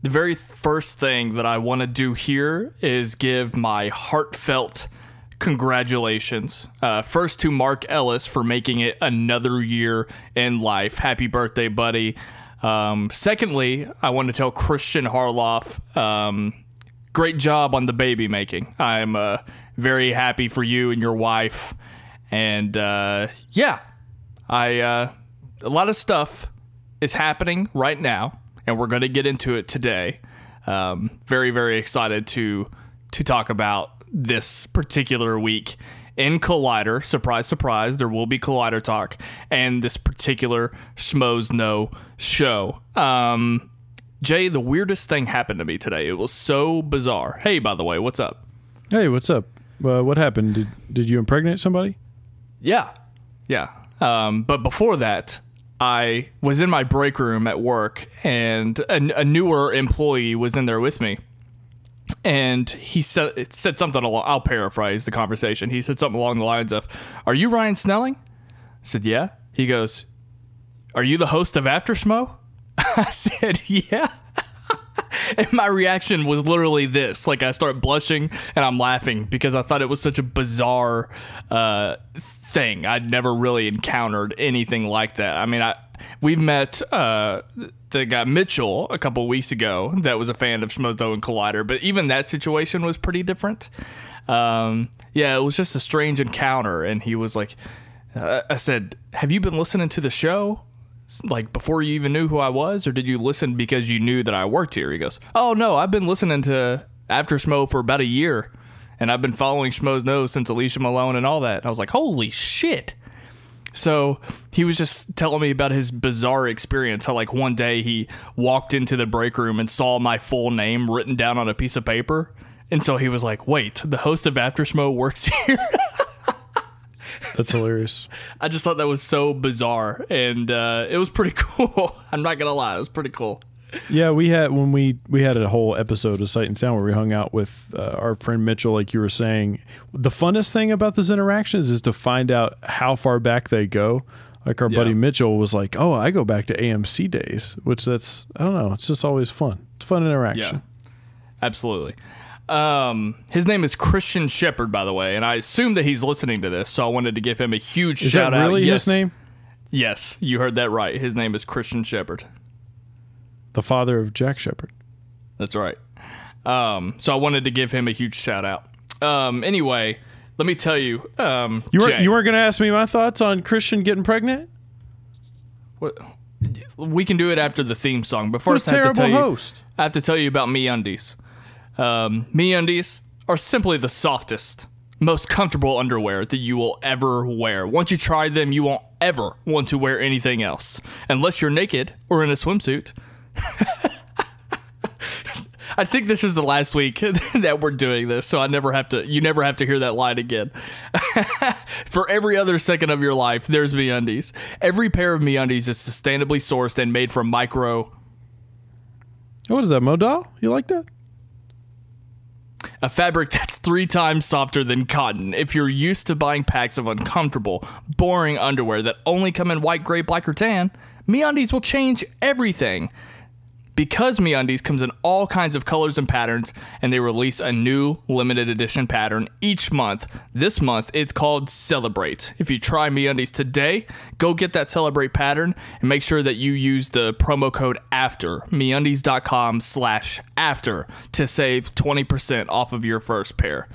The very first thing that I want to do here is give my heartfelt congratulations. First to Mark Ellis for making it another year in life. Happy birthday, buddy. Secondly, I want to tell Christian Harloff, great job on the baby making. I'm very happy for you and your wife. And yeah, a lot of stuff is happening right now, and we're going to get into it today. Very, very excited to talk about this particular week in Collider. Surprise, surprise, there will be Collider talk and this particular Schmoes Know Show. Jay, the weirdest thing happened to me today. It was so bizarre. Hey, by the way, what's up? Hey, what's up? What happened? Did you impregnate somebody? Yeah. But before that, I was in my break room at work, and a newer employee was in there with me. And he said something along, I'll paraphrase the conversation. He said something along the lines of, "Are you Ryan Snelling?" I said, "Yeah." He goes, "Are you the host of After Schmoe?" I said, "Yeah." And my reaction was literally this. Like, I start blushing and I'm laughing because I thought it was such a bizarre thing. I'd never really encountered anything like that. I mean, we've met the guy Mitchell a couple weeks ago that was a fan of Schmoes Know and Collider, but even that situation was pretty different. Yeah, it was just a strange encounter. And he was like, I said, "Have you been listening to the show? Like, before you even knew who I was, or did you listen because you knew that I worked here?" He goes, "Oh, no, I've been listening to After Schmoe for about a year, and I've been following Schmoes Know since Alicia Malone and all that." And I was like, holy shit. So he was just telling me about his bizarre experience, how like one day he walked into the break room and saw my full name written down on a piece of paper. And so he was like, "Wait, the host of After Schmoe works here?" That's hilarious. I just thought that was so bizarre, and it was pretty cool. I'm not gonna lie, it was pretty cool. Yeah, we had a whole episode of Sight and Sound where we hung out with our friend Mitchell, like you were saying. The funnest thing about those interactions is to find out how far back they go. Like our buddy Mitchell was like, "Oh, I go back to AMC days," which I don't know. It's just always fun. It's fun interaction. Yeah, absolutely. His name is Christian Shepherd, by the way, and I assume that he's listening to this, so I wanted to give him a huge shout out. Is that really his name? Yes, you heard that right. His name is Christian Shepherd. The father of Jack Shepherd. That's right. So I wanted to give him a huge shout out. Anyway, let me tell you, you weren't going to ask me my thoughts on Christian getting pregnant? What? We can do it after the theme song. But first, I have to tell you about MeUndies. MeUndies are simply the softest, most comfortable underwear that you will ever wear. Once you try them, you won't ever want to wear anything else, unless you're naked or in a swimsuit. I think this is the last week that we're doing this, so you never have to hear that line again. For every other second of your life, there's MeUndies. Every pair of MeUndies is sustainably sourced and made from micro... What is that, Modal? You like that? A fabric that's 3 times softer than cotton. If you're used to buying packs of uncomfortable, boring underwear that only come in white, gray, black, or tan, MeUndies will change everything. Because MeUndies comes in all kinds of colors and patterns, and they release a new limited edition pattern each month. This month, it's called Celebrate. If you try MeUndies today, go get that Celebrate pattern and make sure that you use the promo code AFTER, MeUndies.com/after, to save 20% off of your first pair.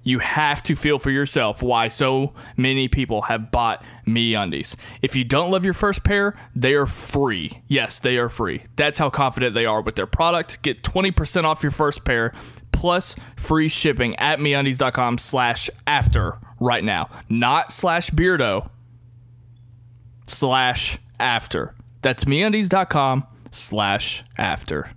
You have to feel for yourself why so many people have bought MeUndies. If you don't love your first pair, they are free. Yes, they are free. That's how confident they are with their product. Get 20% off your first pair plus free shipping at MeUndies.com/after right now. Not /Beardo, /after. That's MeUndies.com/after.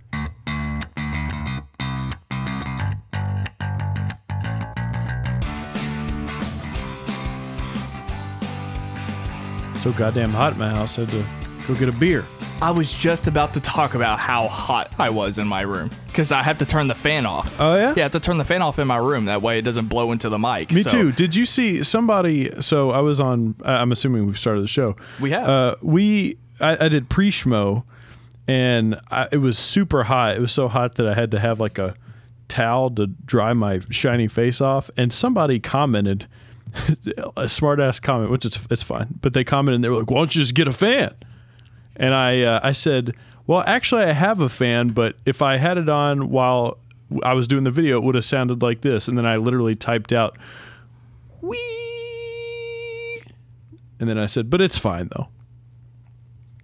So goddamn hot in my house, I had to go get a beer. I was just about to talk about how hot I was in my room because I have to turn the fan off. Oh, yeah? Yeah, I have to turn the fan off in my room. That way it doesn't blow into the mic. Me too. Did you see somebody? So I was on, I'm assuming we've started the show. We have. I did pre-Schmoe, and it was super hot. It was so hot that I had to have like a towel to dry my shiny face off. And somebody commented, a smart ass comment, which it's fine, but they commented and they were like, "Why don't you just get a fan?" And I said, "Well, actually, I have a fan, but if I had it on while I was doing the video, it would have sounded like this." And then I literally typed out, "Wee," and then I said, "But it's fine though."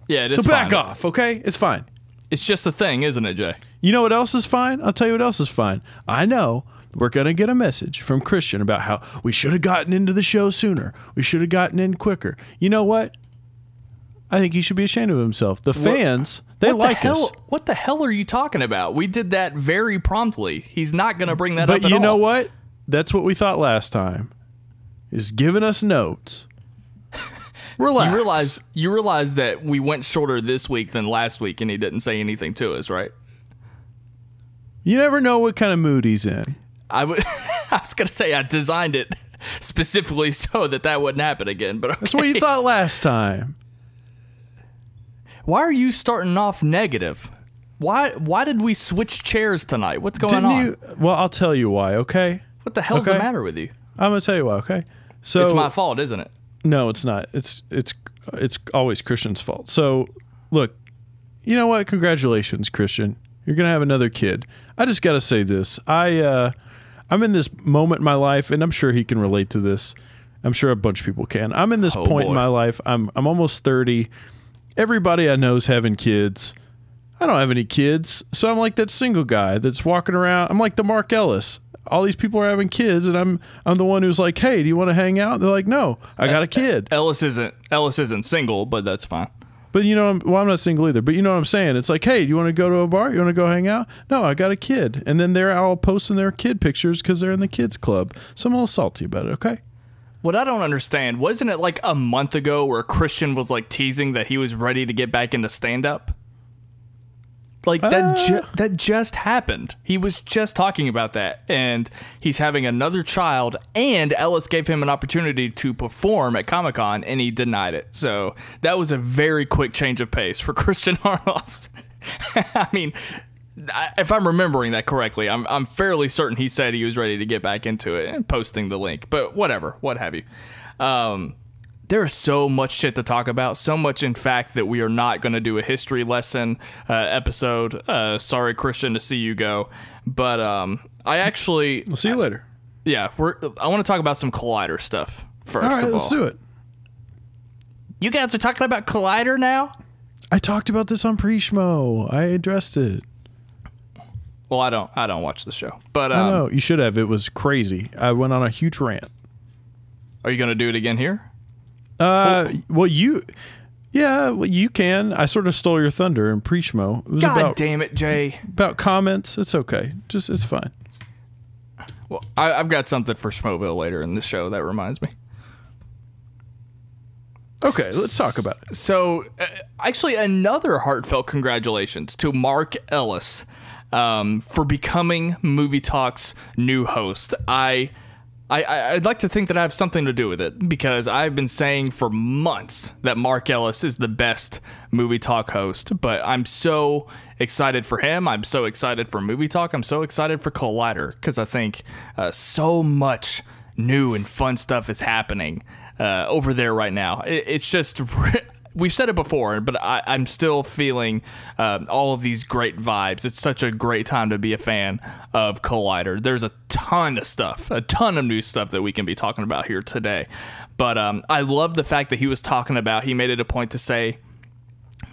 Yeah, it is so fine. back off, okay? It's fine. It's just a thing, isn't it, Jay? You know what else is fine? I'll tell you what else is fine. I know we're going to get a message from Christian about how we should have gotten into the show sooner. We should have gotten in quicker. You know what? I think he should be ashamed of himself. The fans, they like us. What the hell are you talking about? We did that very promptly. He's not going to bring that up at all. But you know what? That's what we thought last time, is giving us notes. Relax. You realize that we went shorter this week than last week, and he didn't say anything to us, right? You never know what kind of mood he's in. I was going to say I designed it specifically so that wouldn't happen again, but okay. That's what you thought last time. Why are you starting off negative? Why did we switch chairs tonight? What's going on? Well, I'll tell you why, okay? What the hell's the matter with you? I'm going to tell you why, okay? So it's my fault, isn't it? No, it's not. It's always Christian's fault. So, look, you know what? Congratulations, Christian. You're going to have another kid. I just got to say this. I'm in this moment in my life, and I'm sure he can relate to this. I'm sure a bunch of people can. I'm in this point in my life. I'm almost 30. Everybody I know is having kids. I don't have any kids, so I'm like that single guy that's walking around. I'm like the Mark Ellis. All these people are having kids, and I'm the one who's like, "Hey, do you want to hang out?" They're like, "No, I got a kid." Ellis isn't single, but that's fine. But you know, I'm not single either. But you know what I'm saying? It's like, "Hey, do you want to go to a bar? You want to go hang out?" "No, I got a kid." And then they're all posting their kid pictures because they're in the kids club. So I'm a little salty about it. Okay. What I don't understand, wasn't it like a month ago where Christian was like teasing that he was ready to get back into stand-up? Like that just happened. He was just talking about that, and he's having another child, and Ellis gave him an opportunity to perform at Comic-Con, and he denied it. So that was a very quick change of pace for Christian Harloff. I mean, if I'm remembering that correctly, I'm fairly certain he said he was ready to get back into it and posting the link, but whatever, what have you. There's so much shit to talk about, so much, in fact, that we are not going to do a history lesson episode. Sorry, Christian, to see you go. But I actually... We'll see you later. Yeah, I want to talk about some Collider stuff first. All right, let's do it. You guys are talking about Collider now? I talked about this on pre-Schmoe. I addressed it. Well, I don't watch the show. But I know, you should have. It was crazy. I went on a huge rant. Are you going to do it again here? Well, you can. I sort of stole your thunder in pre-Schmoe. God damn it, Jay. About comments. It's okay. It's fine. Well, I've got something for Schmoeville later in the show that reminds me. Okay, let's talk about it. So, actually, another heartfelt congratulations to Mark Ellis for becoming Movie Talk's new host. I'd like to think that I have something to do with it, because I've been saying for months that Mark Ellis is the best Movie Talk host, but I'm so excited for him. I'm so excited for Movie Talk. I'm so excited for Collider, because I think so much new and fun stuff is happening over there right now. It's just... We've said it before, but I'm still feeling all of these great vibes. It's such a great time to be a fan of Collider. There's a ton of stuff, a ton of new stuff that we can be talking about here today. But I love the fact that he made it a point to say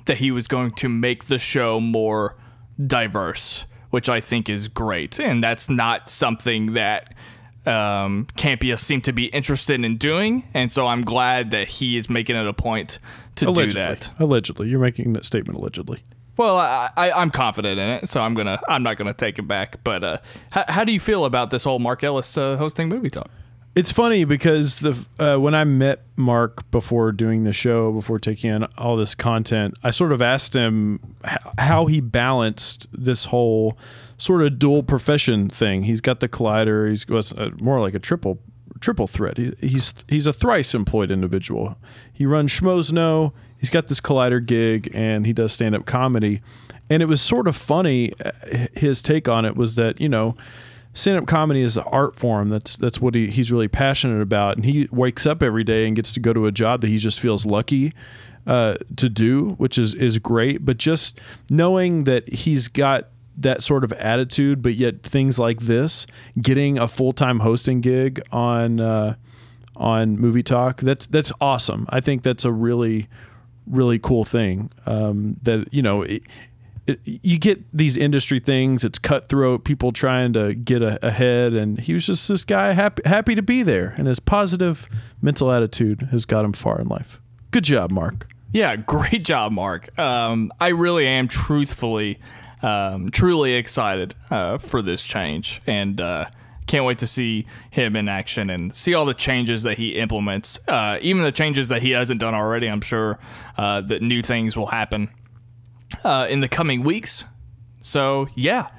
that he was going to make the show more diverse, which I think is great. And that's not something that Campia seem to be interested in doing, and so I'm glad that he is making it a point to do that. Allegedly, you're making that statement allegedly. Well, I'm confident in it, so I'm not gonna take it back. But how do you feel about this whole Mark Ellis hosting Movie Talk? It's funny because when I met Mark before doing the show, before taking in all this content, I sort of asked him how he balanced this whole sort of dual profession thing. He's got the Collider. He's more like a triple threat. He's a thrice employed individual. He runs Schmoes Know. he's got this Collider gig and he does stand-up comedy. And it was sort of funny. His take on it was that, stand-up comedy is an art form. That's what he's really passionate about. And he wakes up every day and gets to go to a job that he just feels lucky to do, which is great. But just knowing that he's got that sort of attitude, but yet things like this, getting a full-time hosting gig on Movie Talk, that's awesome. I think that's a really, really cool thing. You get these industry things, it's cutthroat, people trying to get ahead, and he was just this guy happy to be there, and his positive mental attitude has got him far in life. Good job, Mark. Yeah, great job, Mark. I really am truly excited for this change, and can't wait to see him in action and see all the changes that he implements, even the changes that he hasn't done already. I'm sure that new things will happen in the coming weeks. So yeah,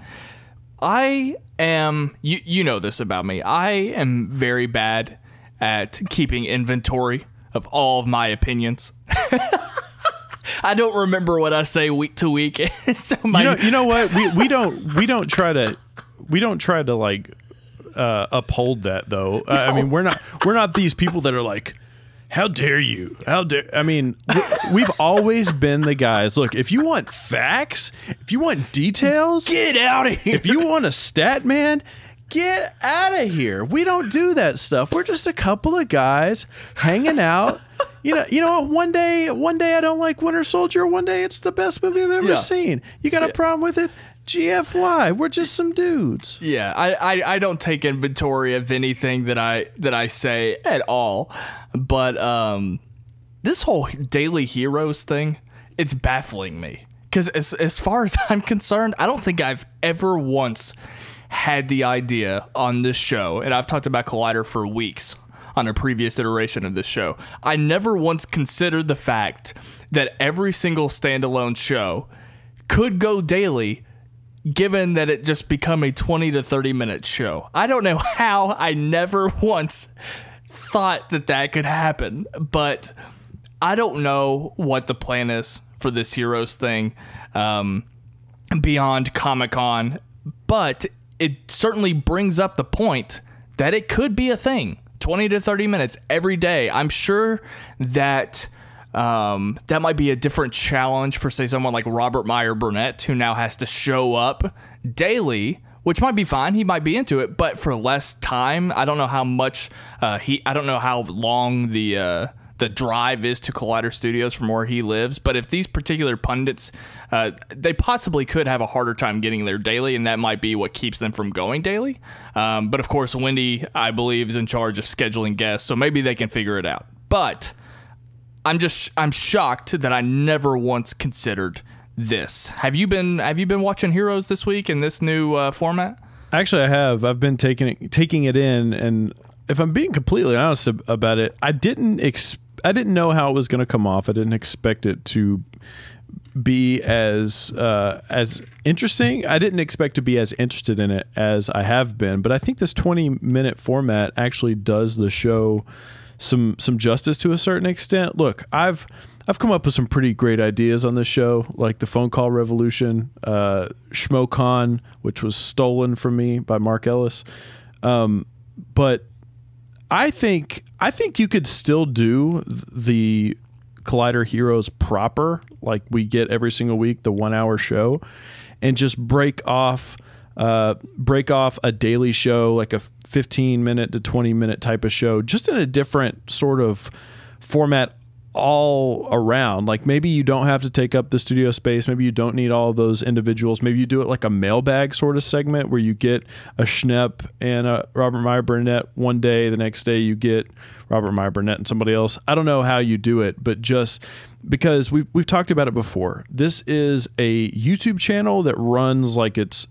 I am, you know this about me, I am very bad at keeping inventory of all of my opinions. I don't remember what I say week to week. So you know what, we don't try to like uphold that though. No. I mean, we're not these people that are like, how dare you? I mean, we've always been the guys. Look, if you want facts, if you want details, get out of here. If you want a stat man, get out of here. We don't do that stuff. We're just a couple of guys hanging out. You know, one day I don't like Winter Soldier. One day it's the best movie I've ever seen. You got a problem with it? GFY. We're just some dudes. Yeah, I don't take inventory of anything that I say at all. But this whole Daily Heroes thing, it's baffling me. Because as far as I'm concerned, I don't think I've ever once had the idea on this show, and I've talked about Collider for weeks on a previous iteration of this show. I never once considered the fact that every single standalone show could go daily, given that it just become a 20 to 30 minute show. I don't know how I never once thought that could happen, but I don't know what the plan is for this Heroes thing beyond Comic-Con, but it certainly brings up the point that it could be a thing. 20 to 30 minutes every day. I'm sure that that might be a different challenge for, say, someone like Robert Meyer Burnett, who now has to show up daily, which might be fine. He might be into it, but for less time. I don't know how much I don't know how long the drive is to Collider Studios from where he lives. But if these particular pundits, they possibly could have a harder time getting there daily, and that might be what keeps them from going daily. But of course, Wendy, I believe, is in charge of scheduling guests, so maybe they can figure it out. But I'm shocked that I never once considered this. Have you been watching Heroes this week in this new format? Actually, I have. I've been taking it in, and if I'm being completely honest about it, I didn't know how it was going to come off. I didn't expect it to be as interesting. I didn't expect to be as interested in it as I have been. But I think this 20-minute format actually does the show some justice to a certain extent. Look, I've come up with some pretty great ideas on this show, like the phone call revolution, SchmoeCon, which was stolen from me by Mark Ellis. But I think you could still do the Collider Heroes proper, like we get every single week, the 1 hour show, and just break off a daily show, like a 15-minute to 20-minute type of show, just in a different sort of format all around. Like maybe you don't have to take up the studio space. Maybe you don't need all of those individuals. Maybe you do it like a mailbag sort of segment where you get a Schnepp and a Robert Meyer Burnett one day. The next day you get Robert Meyer Burnett and somebody else. I don't know how you do it, but just because we've talked about it before. This is a YouTube channel that runs like it's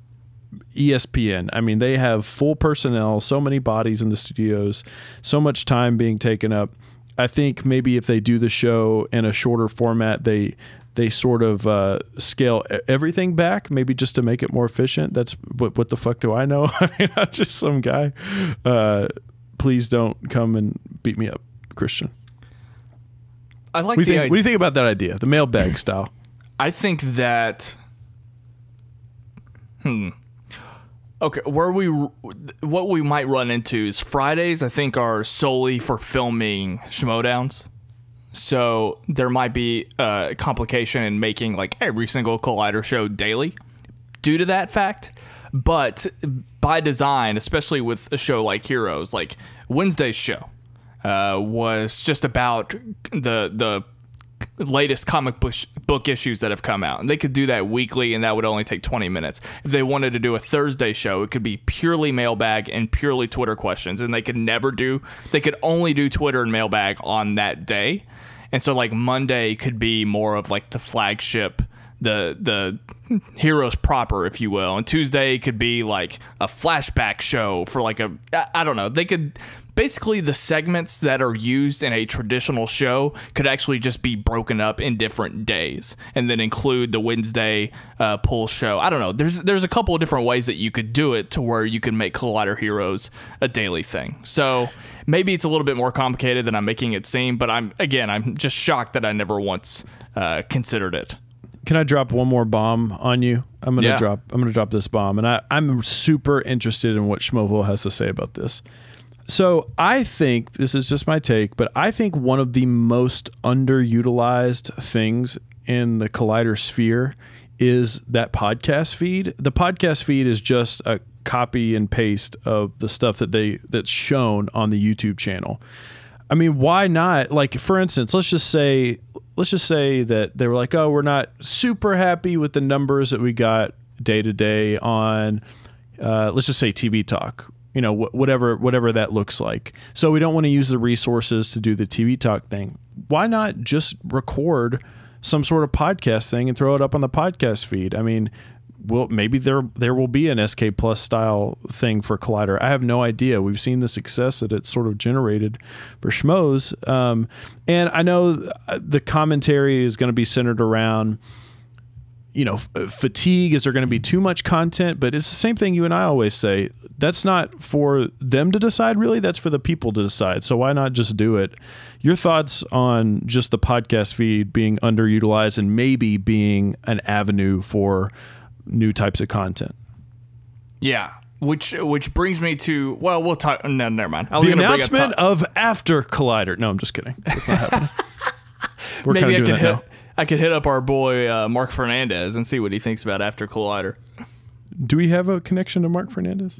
ESPN. I mean, they have full personnel, so many bodies in the studios, so much time being taken up. I think maybe if they do the show in a shorter format, they sort of scale everything back, maybe just to make it more efficient. That's what the fuck do I know? I mean, I'm just some guy. Please don't come and beat me up, Christian. I like What do the you think about that idea, the mailbag style? I think that okay, what we might run into is Fridays, I think, are solely for filming Schmoedowns. So there might be a complication in making like every single Collider show daily due to that fact. But by design, especially with a show like Heroes, like Wednesday's show was just about the latest comic book issues that have come out, and they could do that weekly, and that would only take 20 minutes. If they wanted to do a Thursday show, it could be purely mailbag and purely Twitter questions, and they could only do Twitter and mailbag on that day. And so like Monday could be more of like the flagship, the Heroes proper, if you will, and Tuesday could be like a flashback show for like I don't know. They could basically, the segments that are used in a traditional show could actually just be broken up in different days, and then include the Wednesday pull show. I don't know. There's a couple of different ways that you could do it to where you can make Collider Heroes a daily thing. So maybe it's a little bit more complicated than I'm making it seem, but I'm just shocked that I never once considered it. Can I drop one more bomb on you? I'm gonna drop this bomb, and I'm super interested in what Schmoeville has to say about this. So I think, this is just my take, but I think one of the most underutilized things in the Collider sphere is that podcast feed. The podcast feed is just a copy and paste of the stuff that's shown on the YouTube channel. I mean, why not? Like, for instance, let's just say that they were like, oh, we're not super happy with the numbers that we got day to day on, let's just say TV Talk. You know, whatever that looks like. So we don't want to use the resources to do the TV Talk thing. Why not just record some sort of podcast thing and throw it up on the podcast feed? I mean, maybe there will be an SK Plus style thing for Collider. I have no idea. We've seen the success that it's sort of generated for Schmoes. And I know the commentary is going to be centered around, you know, fatigue. Is there going to be too much content? But it's the same thing you and I always say. That's not for them to decide, really. That's for the people to decide. So why not just do it? Your thoughts on just the podcast feed being underutilized and maybe being an avenue for new types of content? Yeah, which brings me to, well, we'll talk. No, never mind. The announcement of After Collider. No, I'm just kidding. That's not happening. We're maybe kind of doing that now. I could hit up our boy Mark Fernandez and see what he thinks about After Collider. Do we have a connection to Mark Fernandez?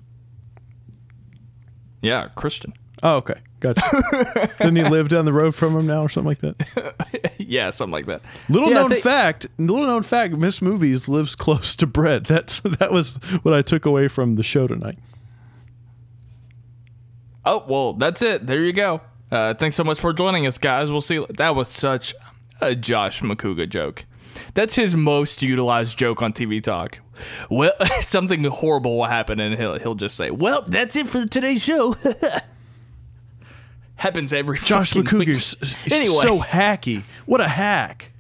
Yeah, Christian. Oh, okay. Gotcha. Doesn't he live down the road from him now or something like that? Yeah, something like that. Little known fact, Miss Movies lives close to Brett. That was what I took away from the show tonight. Oh, well, that's it. There you go. Thanks so much for joining us, guys. We'll see. That was such a Josh McCouga joke. That's his most utilized joke on TV Talk. Well, something horrible will happen, and he'll just say, "Well, that's it for today's show." Happens every Josh McCouga is anyway. So hacky. What a hack!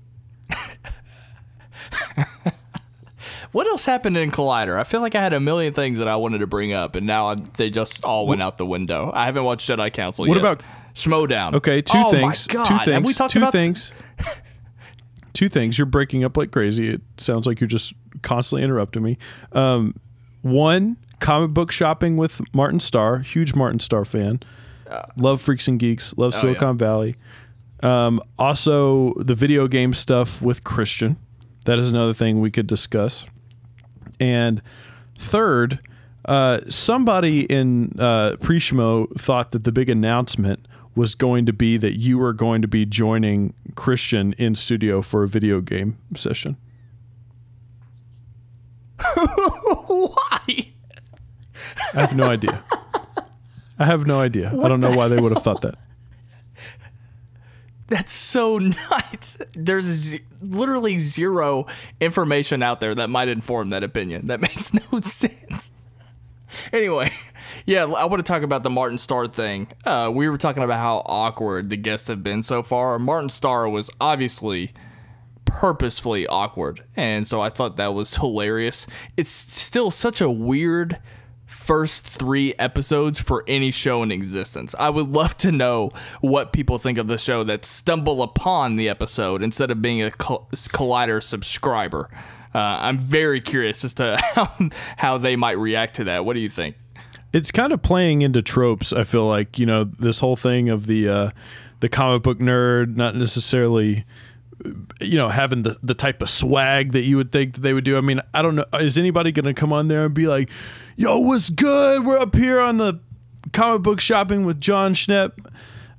What else happened in Collider? I feel like I had a million things that I wanted to bring up, and now they just all went out the window. I haven't watched Jedi Council yet. What about Schmoedown? Okay, two things. My God. Two things. Have we talked about things. Two things. You're breaking up like crazy. It sounds like you're just constantly interrupting me. One, comic book shopping with Martin Starr. Huge Martin Starr fan. Love Freaks and Geeks. Love Silicon Valley. Also, the video game stuff with Christian. That is another thing we could discuss. And third, somebody in pre-Schmoe thought that the big announcement was going to be that you were going to be joining Christian in studio for a video game session. Why? I have no idea. I don't know why they would have thought that. That's so nuts. There's literally zero information out there that might inform that opinion. That makes no sense. Anyway, yeah, I want to talk about the Martin Starr thing. We were talking about how awkward the guests have been so far. Martin Starr was obviously purposefully awkward, and so I thought that was hilarious. It's still such a weird first 3 episodes for any show in existence. I would love to know what people think of the show that stumble upon the episode instead of being a Collider subscriber. I'm very curious as to how they might react to that. What do you think? It's kind of playing into tropes. I feel like, this whole thing of the comic book nerd, not necessarily, having the type of swag that you would think that they would do. I mean, I don't know. Is anybody going to come on there and be like, yo, what's good? We're up here on the comic book shopping with John Schnepp.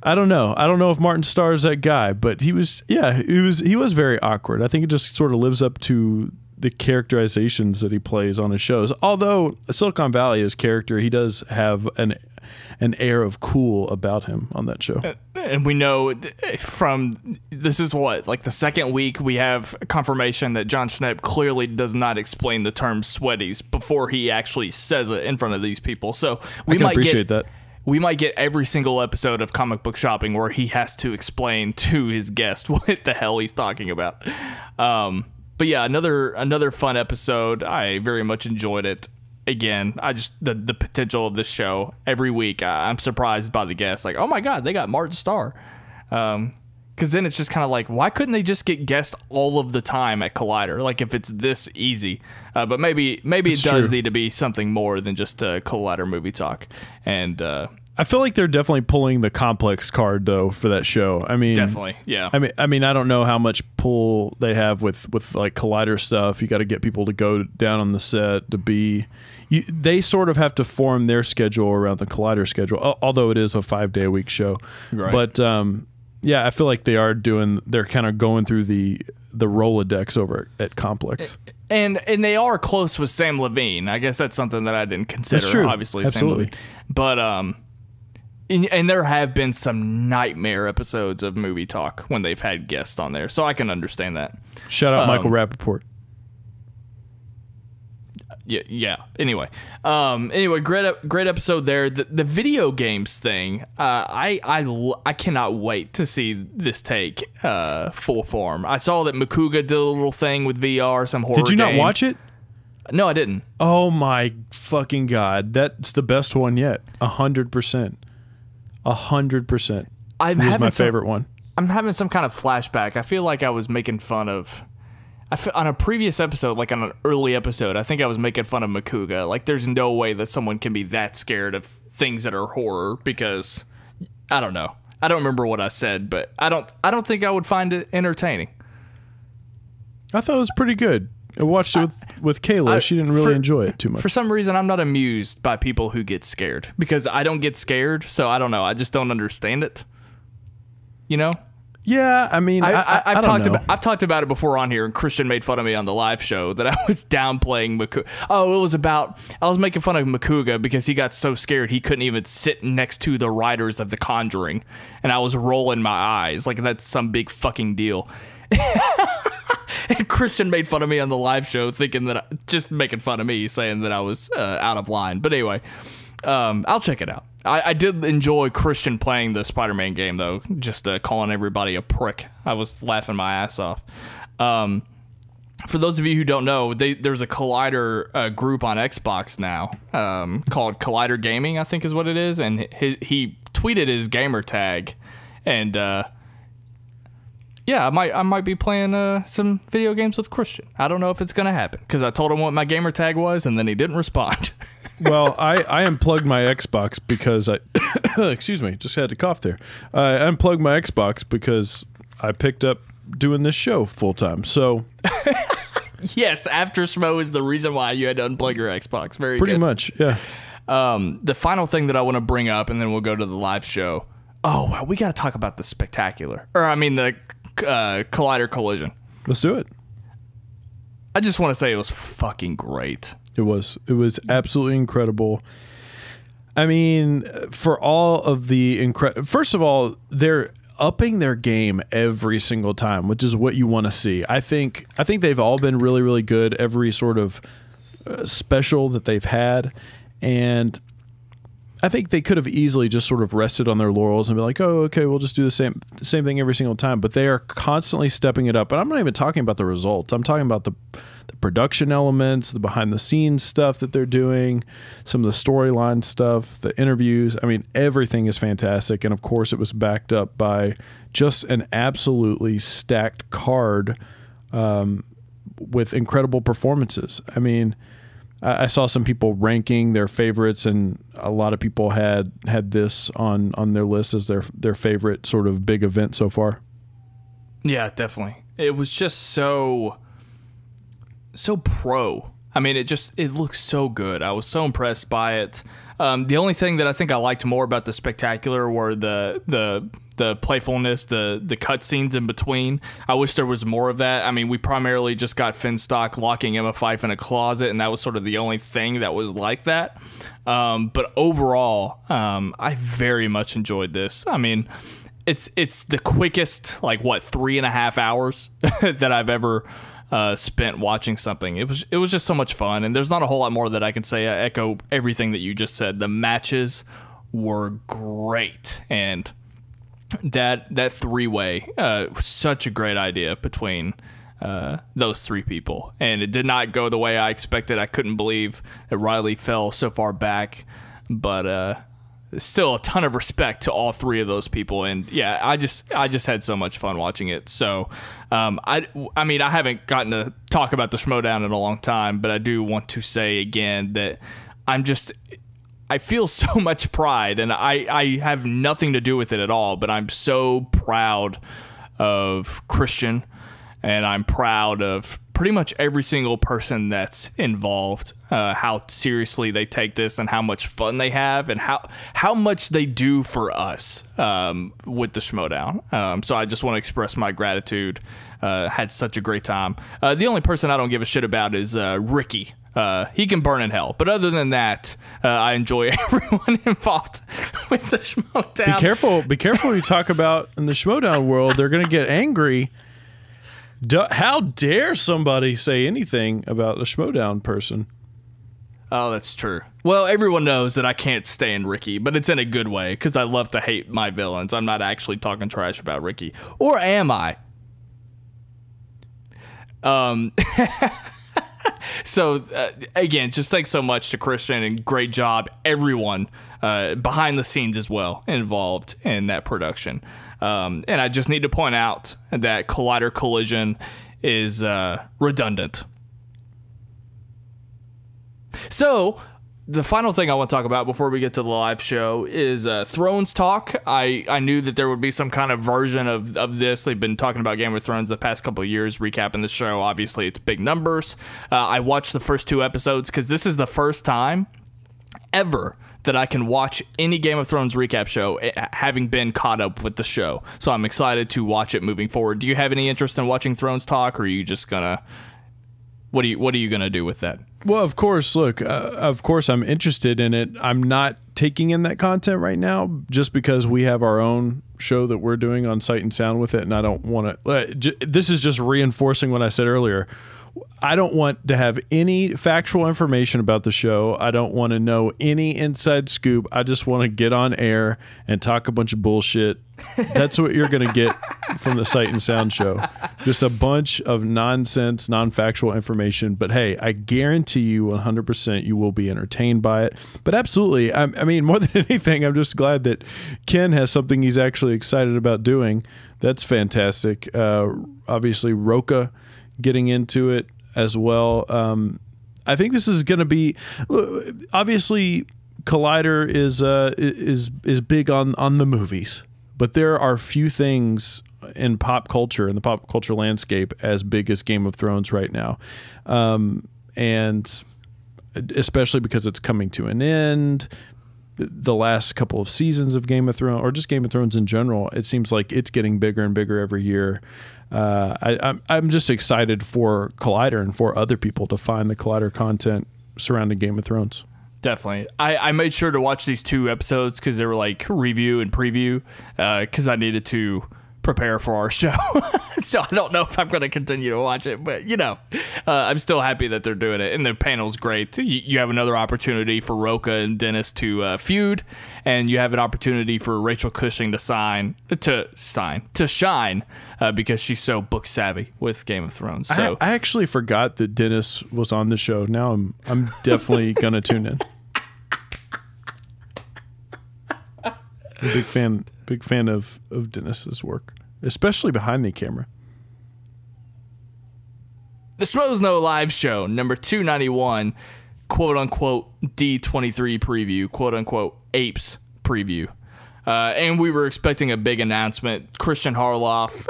I don't know. I don't know if Martin Starr is that guy, but he was very awkward. I think it just sort of lives up to the characterizations that he plays on his shows. Although Silicon Valley, his character, he does have an air of cool about him on that show. And we know this is like the second week we have confirmation that John Schnepp clearly does not explain the term sweaties before he actually says it in front of these people. So I can appreciate that. We might get every single episode of Comic Book Shopping where he has to explain to his guest what the hell he's talking about. But yeah, another fun episode. I very much enjoyed it. Again, the potential of this show every week. I'm surprised by the guests. Like, oh my God, they got Martin Starr. Because then it's just kind of like, why couldn't they just get guests all of the time at Collider? Like, if it's this easy. But maybe it does need to be something more than just a Collider movie talk. And I feel like they're definitely pulling the complex card though for that show. I mean, definitely, yeah. I mean, I don't know how much pull they have with like Collider stuff. You got to get people to go down on the set to be. They sort of have to form their schedule around the Collider schedule, although it is a 5-day-a-week show. Right. But yeah, I feel like they're kind of going through the Rolodex over at Complex. And they are close with Sam Levine. I guess that's something that I didn't consider. That's true. Obviously, Absolutely. Sam Levine. But and there have been some nightmare episodes of movie talk when they've had guests on there, so I can understand that. Shout out Michael Rappaport. Yeah. Anyway, great episode there. The video games thing. I cannot wait to see this take full form. I saw that Makuga did a little thing with VR, some horror. Did you not watch it? No, I didn't. Oh my fucking God, that's the best one yet. 100%. 100%. It was my favorite one. I'm having some kind of flashback. I feel like I was making fun of. On a previous episode, like on an early episode, I think I was making fun of Makuga. Like, there's no way that someone can be that scared of things that are horror because, I don't know. I don't remember what I said, but I don't think I would find it entertaining. I thought it was pretty good. I watched it with Kayla. She didn't really enjoy it too much. For some reason, I'm not amused by people who get scared because I don't get scared, so I don't know. I just don't understand it. You know? Yeah, I mean, I've talked about it before on here, and Christian made fun of me on the live show that I was downplaying Makuga. Oh, it was about I was making fun of Makuga because he got so scared he couldn't even sit next to the writers of The Conjuring, and I was rolling my eyes like that's some big fucking deal. And Christian made fun of me on the live show, thinking that just making fun of me, saying that I was out of line. But anyway, I'll check it out. I did enjoy Christian playing the Spider-Man game, though, just calling everybody a prick. I was laughing my ass off. For those of you who don't know, there's a Collider group on Xbox now called Collider Gaming, I think is what it is. And he tweeted his gamer tag. And yeah, I might be playing some video games with Christian. I don't know if it's going to happen because I told him what my gamer tag was, and then he didn't respond. Well, I unplugged my Xbox because I excuse me, just had to cough there. I unplugged my Xbox because I picked up doing this show full time. So yes, After Schmoe is the reason why you had to unplug your Xbox. Very pretty good. much, yeah. The final thing that I want to bring up, and then we'll go to the live show. Oh, well, we got to talk about the spectacular, or I mean the Collider Collision. Let's do it. I just want to say it was fucking great. It was absolutely incredible. I mean, for all of the first of all, they're upping their game every single time, which is what you want to see. I think they've all been really, really good. Every sort of special that they've had, and I think they could have easily just sort of rested on their laurels and be like, oh, okay, we'll just do the same thing every single time. But they are constantly stepping it up. And I'm not even talking about the results. I'm talking about the production elements, the behind the scenes stuff that they're doing, some of the storyline stuff, the interviews. I mean, everything is fantastic. And of course, it was backed up by just an absolutely stacked card with incredible performances. I mean, I saw some people ranking their favorites, and a lot of people had this on their list as their favorite sort of big event so far. Yeah, definitely. It was just so pro. I mean, it looks so good. I was so impressed by it. The only thing that I think I liked more about the spectacular were the playfulness, the cutscenes in between. I wish there was more of that. I mean, we primarily just got Finstock locking Emma Fyffe in a closet, and that was sort of the only thing that was like that. But overall, I very much enjoyed this. I mean, it's the quickest, like, what, 3.5 hours that I've ever spent watching something. It was just so much fun, and there's not a whole lot more that I can say. I echo everything that you just said. The matches were great, and that three-way, such a great idea between those three people, and it did not go the way I expected. I couldn't believe that Riley fell so far back, but still a ton of respect to all three of those people. And yeah, I just had so much fun watching it. So I mean, I haven't gotten to talk about the Schmoedown in a long time, but I do want to say again that I feel so much pride, and I have nothing to do with it at all, but I'm so proud of Christian, and I'm proud of pretty much every single person that's involved, how seriously they take this and how much fun they have and how much they do for us with the Schmoedown. So I just want to express my gratitude. Had such a great time. The only person I don't give a shit about is Ricky. He can burn in hell. But other than that, I enjoy everyone involved with the Schmoedown. Be careful when you talk about in the Schmoedown world. They're going to get angry. How dare somebody say anything about a Schmoedown person? Oh, that's true. Well, everyone knows that I can't stand Ricky, but it's in a good way, because I love to hate my villains. I'm not actually talking trash about Ricky. Or am I? So, again, just thanks so much to Christian, and great job, everyone behind the scenes as well involved in that production. And I just need to point out that Collider Collision is redundant. So, the final thing I want to talk about before we get to the live show is Thrones talk. I knew that there would be some kind of version of this. They've been talking about Game of Thrones the past couple of years, recapping the show. Obviously, it's big numbers. I watched the first 2 episodes because this is the first time ever that I can watch any Game of Thrones recap show having been caught up with the show. So I'm excited to watch it moving forward. Do you have any interest in watching Thrones talk, or are you just gonna... What are you gonna do with that? Well, of course, look, of course I'm interested in it. I'm not taking in that content right now just because we have our own show that we're doing on Sight and Sound with it, and I don't want to... This is just reinforcing what I said earlier. I don't want to have any factual information about the show. I don't want to know any inside scoop. I just want to get on air and talk a bunch of bullshit. That's what you're going to get from the Sight and Sound show. Just a bunch of nonsense, non-factual information. But hey, I guarantee you 100% you will be entertained by it. But absolutely, I mean, more than anything, I'm just glad that Ken has something he's actually excited about doing. That's fantastic. Obviously, Roka getting into it as well. I think this is going to be, obviously Collider is big on the movies, but there are few things in pop culture, in the pop culture landscape, as big as Game of Thrones right now. And especially because it's coming to an end. The last couple of seasons of Game of Thrones, or just Game of Thrones in general, it seems like it's getting bigger and bigger every year. I'm just excited for Collider and for other people to find the Collider content surrounding Game of Thrones. Definitely. I made sure to watch these 2 episodes because they were like review and preview, because I needed to prepare for our show. So I don't know if I'm going to continue to watch it, but I'm still happy that they're doing it. And the panel's great. You have another opportunity for Rocha and Dennis to feud, and you have an opportunity for Rachel Cushing to shine because she's so book savvy with Game of Thrones. So I actually forgot that Dennis was on the show. Now I'm definitely going to tune in. I'm a big fan of Dennis's work, especially behind the camera. The Schmoes Know live show, number 291, quote-unquote D23 preview, quote-unquote apes preview. And we were expecting a big announcement. Christian Harloff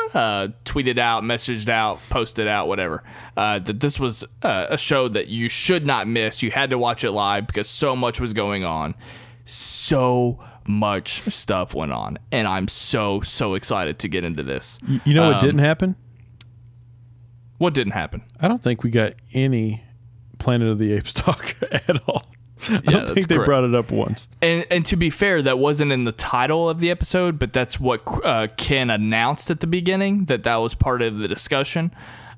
tweeted out, messaged out, posted out, whatever, that this was a show that you should not miss. You had to watch it live because so much was going on. So much stuff went on, and I'm so excited to get into this. You know what didn't happen? What didn't happen? I don't think we got any Planet of the Apes talk at all. I don't think they brought it up once. And to be fair, that wasn't in the title of the episode, but that's what Ken announced at the beginning, that was part of the discussion.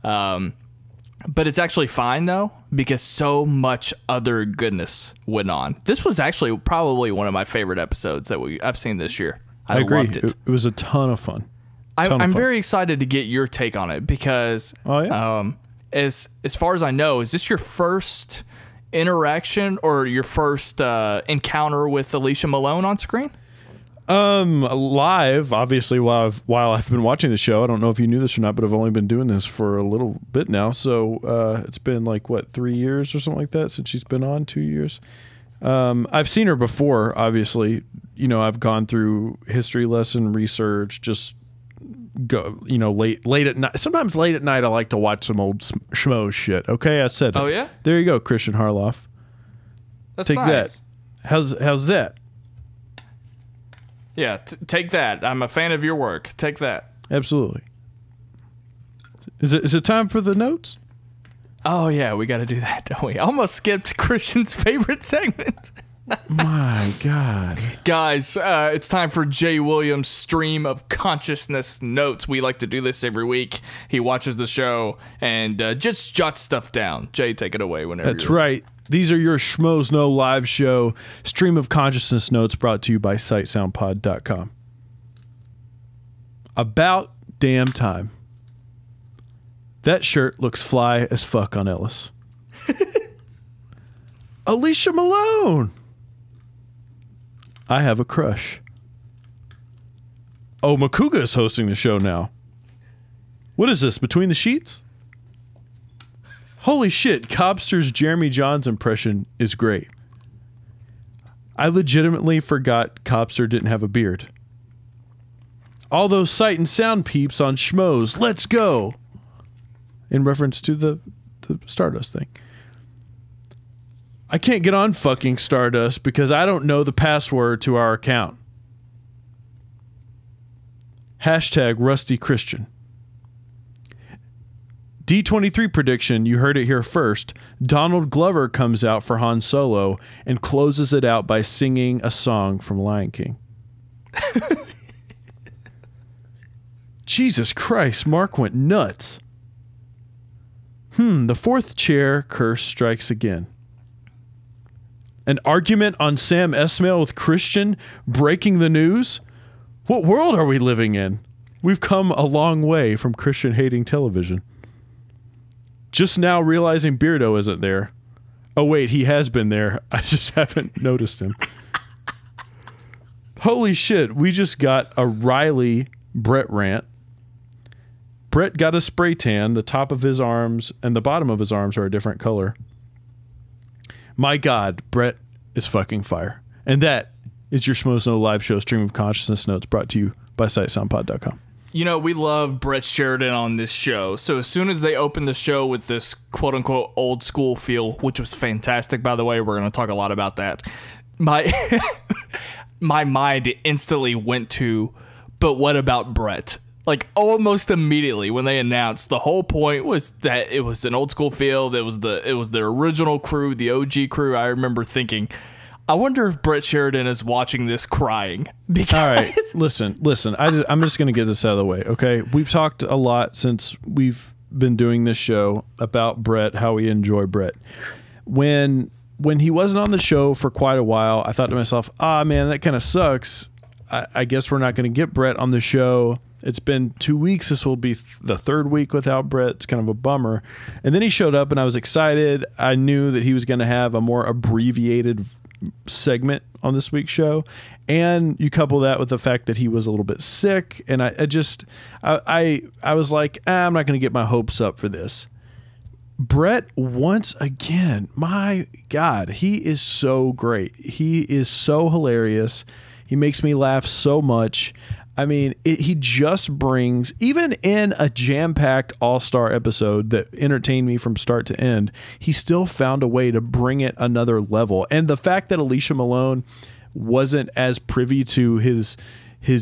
But it's actually fine, though, because so much other goodness went on. This was actually probably one of my favorite episodes that I've seen this year. I agree. Loved it. It was a ton of fun. I'm very excited to get your take on it because, as far as I know, is this your first interaction or your first encounter with Alicia Malone on screen? Live, obviously, while I've been watching the show. I don't know if you knew this or not, but I've only been doing this for a little bit now. So it's been like, 3 years or something like that since she's been on, 2 years. I've seen her before, obviously. I've gone through history lesson research, just go, late at night. Sometimes late at night, I like to watch some old Schmoe shit. Okay, I said it. Oh, yeah? There you go, Christian Harloff. That's Take nice. that. How's that? Yeah, take that. I'm a fan of your work. Take that. Absolutely. Is it time for the notes? Oh, yeah, we got to do that, don't we? Almost skipped Christian's favorite segment. My God. Guys, it's time for Jaye Williams' Stream of Consciousness Notes. We like to do this every week. He watches the show and just jots stuff down. Jay, take it away whenever That's right. These are your Schmoes Know live show Stream of Consciousness Notes brought to you by SightSoundPod.com. About damn time. That shirt looks fly as fuck on Ellis. Alicia Malone. I have a crush. Oh, Makuga is hosting the show now. What is this, Between the Sheets? Holy shit, Cobster's Jeremy Johns impression is great. I legitimately forgot Cobster didn't have a beard. All those sight and sound peeps on Schmoes, let's go! In reference to the Stardust thing. I can't get on fucking Stardust because I don't know the password to our account. Hashtag Rusty Christian. D23 prediction, you heard it here first. Donald Glover comes out for Han Solo and closes it out by singing a song from Lion King. Jesus Christ, Mark went nuts. The fourth chair curse strikes again. An argument on Sam Esmail with Christian breaking the news? What world are we living in? We've come a long way from Christian hating television. Just now realizing Beardo isn't there. Oh wait, he has been there. I just haven't noticed him. Holy shit, we just got a Riley Brett rant. Brett got a spray tan. The top of his arms and the bottom of his arms are a different color. My God, Brett is fucking fire. And that is your Schmoes Know live show Stream of Consciousness Notes brought to you by SightSoundPod.com. You know, we love Brett Sheridan on this show. So as soon as they opened the show with this quote-unquote old school feel, which was fantastic, by the way, we're going to talk a lot about that. My mind instantly went to, but what about Brett? Like almost immediately when they announced, the whole point was that it was an old school feel. It was the original crew, the OG crew. I remember thinking, I wonder if Brett Sheridan is watching this crying. Because all right, listen. I'm just going to get this out of the way, okay? We've talked a lot since we've been doing this show about Brett, how we enjoy Brett. When he wasn't on the show for quite a while, I thought to myself, man, that kind of sucks. I guess we're not going to get Brett on the show. It's been 2 weeks. This will be the third week without Brett. It's kind of a bummer. And then he showed up, and I was excited. I knew that he was going to have a more abbreviated segment on this week's show. And you couple that with the fact that he was a little bit sick, and I was like, I'm not going to get my hopes up for this. Brett, once again, my God, he is so great. He is so hilarious. He makes me laugh so much. I mean, he just brings, even in a jam-packed all-star episode that entertained me from start to end, he still found a way to bring it another level. And the fact that Alicia Malone wasn't as privy to his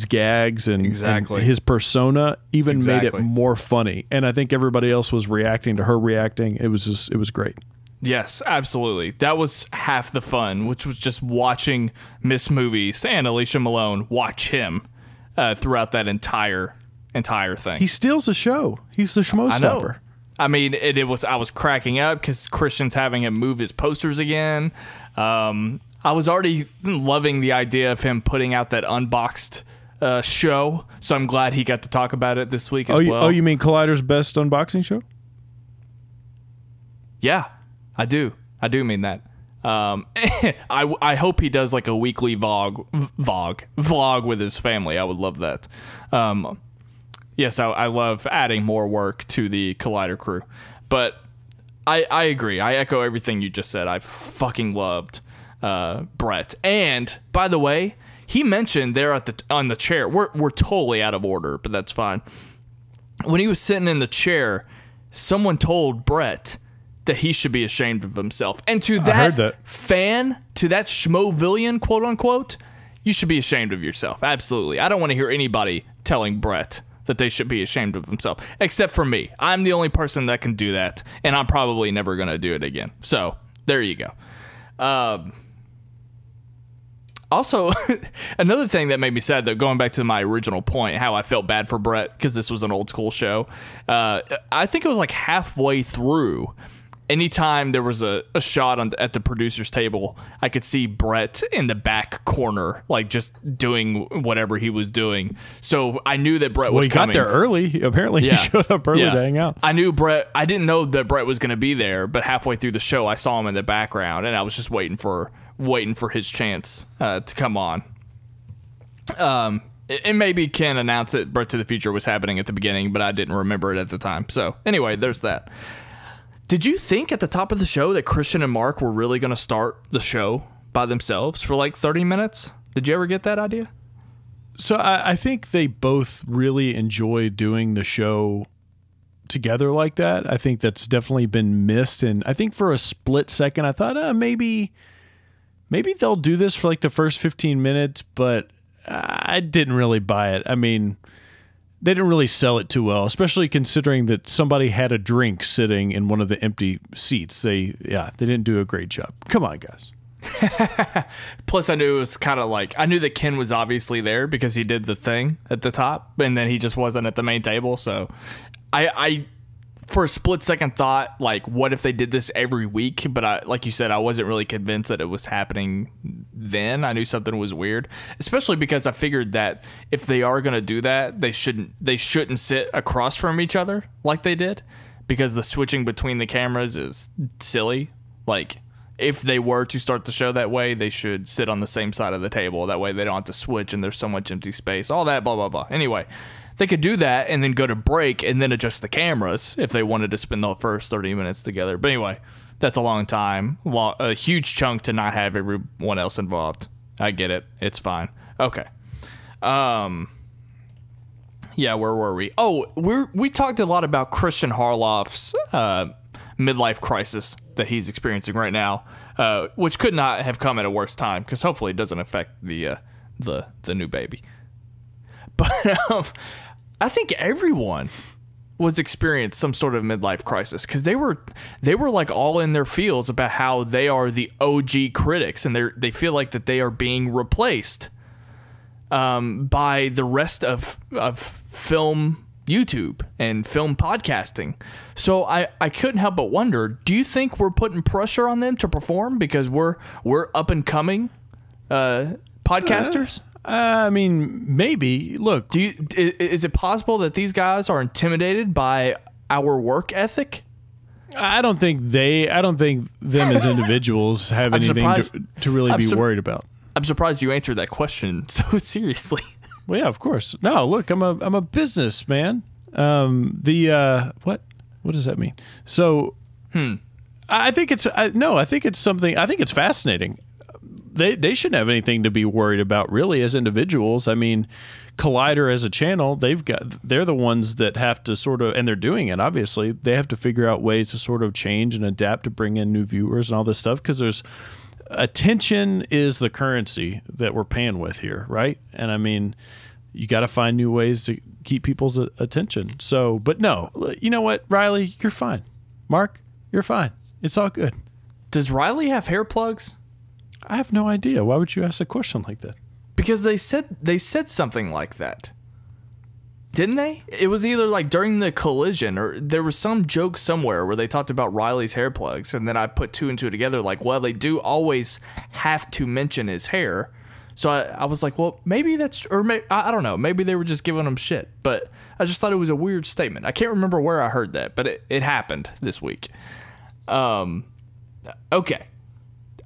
gags and his persona even made it more funny. And I think everybody else was reacting to her reacting. It was great. Yes, absolutely. That was half the fun, which was just watching Miss Movies and Alicia Malone watch him throughout that entire thing. He steals the show. He's the Schmoe stopper. I mean, I was cracking up because Christian's having him move his posters again. I was already loving the idea of him putting out that unboxed show, so I'm glad he got to talk about it this week as well. Oh, you mean Collider's best unboxing show? Yeah, I do mean that. I hope he does like a weekly vlog with his family. I would love that. Yes, I love adding more work to the Collider crew, but I agree. I echo everything you just said. I fucking loved Brett. And by the way, he mentioned there on the chair. We're totally out of order, but that's fine. When he was sitting in the chair, someone told Brett that he should be ashamed of himself. And to that fan, to that Schmovillian, quote unquote, you should be ashamed of yourself. Absolutely. I don't want to hear anybody telling Brett that they should be ashamed of themselves, except for me. I'm the only person that can do that, and I'm probably never going to do it again. So there you go. Also, another thing that made me sad, though, going back to my original point, how I felt bad for Brett because this was an old school show. I think it was like halfway through. Anytime there was a shot at the producer's table, I could see Brett in the back corner, like just doing whatever he was doing. So I knew that Brett was coming. He got there early. Apparently, he showed up early to hang out. I knew Brett. I didn't know that Brett was going to be there, but halfway through the show, I saw him in the background, and I was just waiting for his chance to come on. And maybe Ken announced that Brett to the Future was happening at the beginning, but I didn't remember it at the time. So anyway, there's that. Did you think at the top of the show that Christian and Mark were really going to start the show by themselves for like 30 minutes? Did you ever get that idea? So I think they both really enjoy doing the show together like that. I think that's definitely been missed. And I think for a split second, I thought maybe they'll do this for like the first 15 minutes, but I didn't really buy it. I mean, they didn't really sell it too well, especially considering that somebody had a drink sitting in one of the empty seats. They didn't do a great job. Come on, guys. Plus, I knew it was kind of like, I knew that Ken was obviously there because he did the thing at the top, and then he just wasn't at the main table. So I for a split second thought, like, what if they did this every week? But like you said, I wasn't really convinced that it was happening then. I knew something was weird, especially because I figured that if they are going to do that, they shouldn't sit across from each other like they did, because the switching between the cameras is silly. Like, if they were to start the show that way, they should sit on the same side of the table. That way they don't have to switch and there's so much empty space, all that, blah, blah, blah. Anyway, they could do that and then go to break and then adjust the cameras if they wanted to spend the first 30 minutes together. But anyway, that's a long time, a huge chunk to not have everyone else involved. I get it. It's fine. Okay. Yeah, where were we? Oh, we talked a lot about Christian Harloff's midlife crisis that he's experiencing right now, which could not have come at a worse time, because hopefully it doesn't affect the new baby. But I think everyone was experiencing some sort of midlife crisis, because they were like all in their feels about how they are the OG critics, and they feel like that they are being replaced by the rest of film YouTube and film podcasting. So I couldn't help but wonder, do you think we're putting pressure on them to perform because we're up and coming podcasters? I mean, maybe. Look, is it possible that these guys are intimidated by our work ethic? I don't think them as individuals have anything to really be worried about. I'm surprised you answered that question so seriously. Well, yeah, of course. No, look, I'm a businessman. What does that mean? So, I think it's something. I think it's fascinating. They shouldn't have anything to be worried about, really, as individuals. I mean, Collider as a channel, they're the ones that have to sort of, and they're doing it, obviously. They have to figure out ways to sort of change and adapt to bring in new viewers and all this stuff, because attention is the currency that we're paying with here, right? And I mean, you got to find new ways to keep people's attention. So, but no, you know what, Riley, you're fine. Mark, you're fine. It's all good. Does Riley have hair plugs? I have no idea. Why would you ask a question like that? Because they said something like that. Didn't they? It was either like during the collision, or there was some joke somewhere where they talked about Riley's hair plugs, and then I put two and two together like, well, they do always have to mention his hair. So I was like, well, maybe that's, or I don't know, maybe they were just giving him shit, but I just thought it was a weird statement. I can't remember where I heard that, but it happened this week. Okay.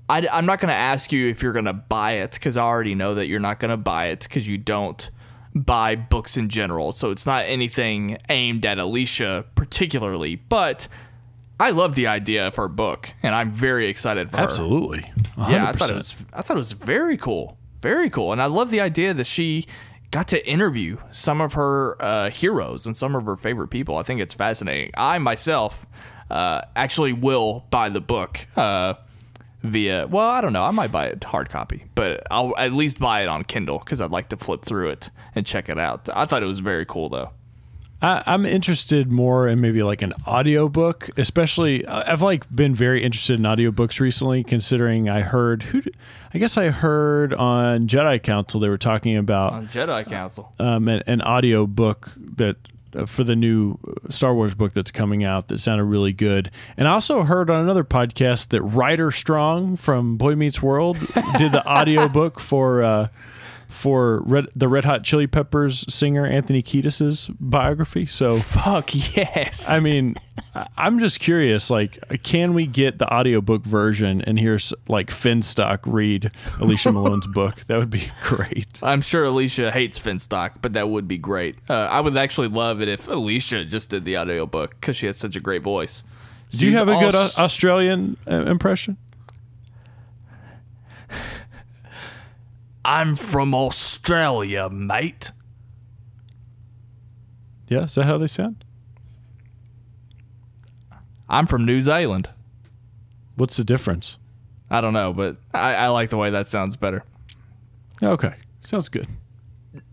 I'm not going to ask you if you're going to buy it, because I already know that you're not going to buy it because you don't buy books in general. So it's not anything aimed at Alicia particularly, but I love the idea of her book, and I'm very excited for her. Absolutely. 100%. Yeah, I thought it was very cool. Very cool. And I love the idea that she got to interview some of her heroes and some of her favorite people. I think it's fascinating. I myself actually will buy the book well, I don't know. I might buy it hard copy, but I'll at least buy it on Kindle because I'd like to flip through it and check it out. I thought it was very cool, though. I'm interested more in maybe like an audiobook, especially I've like been very interested in audiobooks recently, considering I heard on Jedi Council they were talking about on Jedi Council an audiobook that for the new Star Wars book that's coming out that sounded really good. And I also heard on another podcast that Ryder Strong from Boy Meets World did the audiobook for the Red Hot Chili Peppers singer Anthony Kiedis's biography. So fuck yes. I mean, I'm just curious, like, can we get the audiobook version and hear like Finstock read Alicia Malone's book? That would be great. I'm sure Alicia hates Finstock, but that would be great. I would actually love it if Alicia just did the audiobook because she has such a great voice. Do you have a good Australian impression? I'm from Australia, mate. Yeah, is that how they sound? I'm from New Zealand. What's the difference? I don't know, but I like the way that sounds better. Okay, sounds good.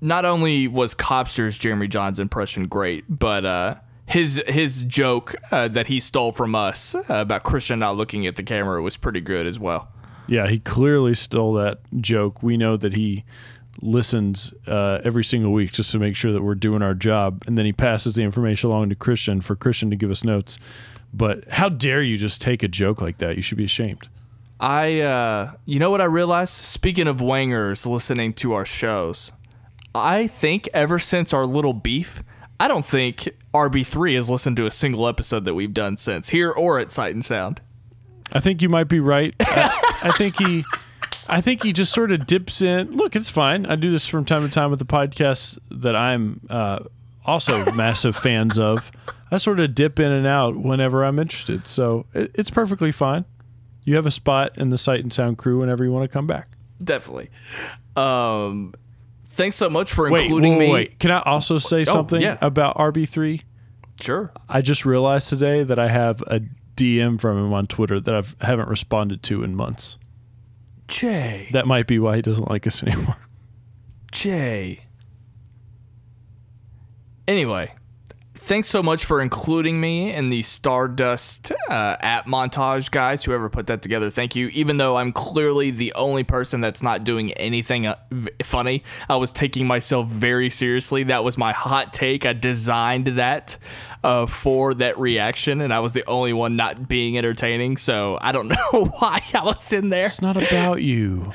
Not only was Copster's Jeremy John's impression great, but his joke that he stole from us about Christian not looking at the camera was pretty good as well. Yeah, he clearly stole that joke. We know that he listens every single week just to make sure that we're doing our job, and then he passes the information along to Christian for Christian to give us notes. But how dare you just take a joke like that? You should be ashamed. You know what I realized? Speaking of wangers listening to our shows, I think ever since our little beef, I don't think RB3 has listened to a single episode that we've done since, here or at Sight and Sound. I think you might be right. I think he just sort of dips in. Look, it's fine. I do this from time to time with the podcasts that I'm also massive fans of. I sort of dip in and out whenever I'm interested. So it's perfectly fine. You have a spot in the Sight and Sound crew whenever you want to come back. Definitely. Thanks so much for including me. Wait. Can I also say something about RB3? Sure. I just realized today that I have a DM from him on Twitter that I haven't responded to in months. Jay. That might be why he doesn't like us anymore. Jay. Anyway, thanks so much for including me in the Stardust app montage, guys. Whoever put that together, thank you. Even though I'm clearly the only person that's not doing anything funny, I was taking myself very seriously. That was my hot take. I designed that for that reaction, and I was the only one not being entertaining. So I don't know why I was in there. It's not about you.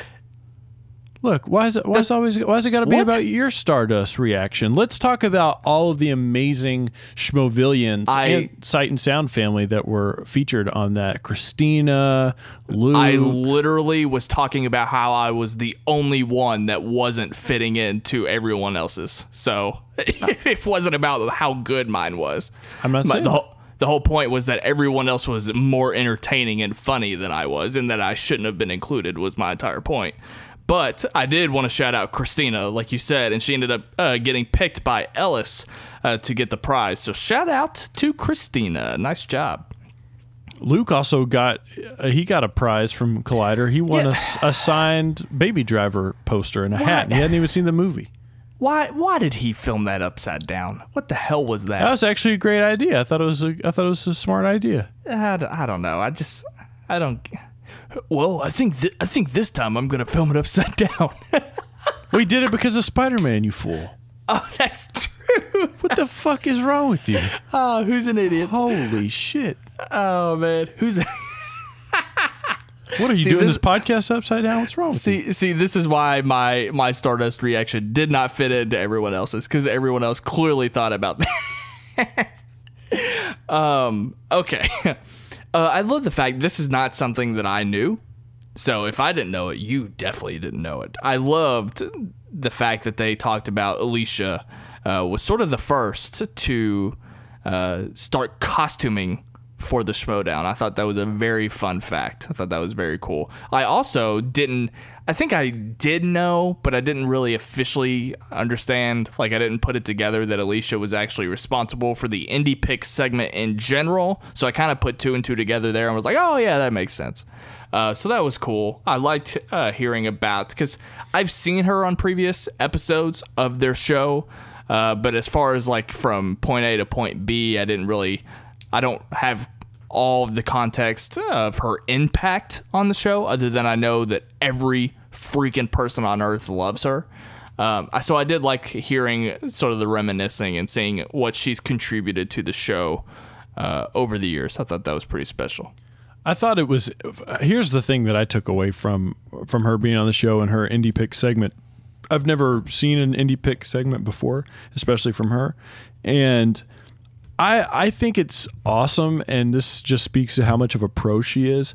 Look, why is it got to be about your Stardust reaction? Let's talk about all of the amazing Schmovillians and Sight and Sound family that were featured on that. Christina, Luke. I literally was talking about how I was the only one that wasn't fitting into everyone else's. So it wasn't about how good mine was. I'm not saying the whole point was that everyone else was more entertaining and funny than I was, and that I shouldn't have been included was my entire point. But I did want to shout out Christina, like you said, and she ended up getting picked by Ellis to get the prize. So shout out to Christina. Nice job. Luke also got a prize from Collider. He won a signed Baby Driver poster and a hat. And he hadn't even seen the movie. Why did he film that upside down? What the hell was that? That was actually a great idea. I thought it was a smart idea. I don't know. I don't. Well, I think this time I'm gonna film it upside down. We did it because of Spider-Man, you fool. Oh, that's true. What the fuck is wrong with you? Oh, who's an idiot? Holy shit. Oh, man. What are you doing this podcast upside down? What's wrong with you? See, this is why my Stardust reaction did not fit into everyone else's, because everyone else clearly thought about that. Okay. I love the fact this is not something that I knew. So if I didn't know it, you definitely didn't know it. I loved the fact that they talked about Alicia was sort of the first to start costuming for the Schmoedown. I thought that was a very fun fact. I thought that was very cool. I also I think I did know, but I didn't really officially understand. Like, I didn't put it together that Alicia was actually responsible for the Indie Picks segment in general. So I kind of put two and two together there and was like, oh yeah, that makes sense. So that was cool. I liked hearing about, because I've seen her on previous episodes of their show. But as far as like from point A to point B, I don't have all of the context of her impact on the show, other than I know that every freaking person on earth loves her. So I did like hearing sort of the reminiscing and seeing what she's contributed to the show over the years. I thought that was pretty special. I thought it was. Here's the thing that I took away from her being on the show and her Indie Pick segment. I've never seen an Indie Pick segment before, especially from her, and I think it's awesome, and this just speaks to how much of a pro she is,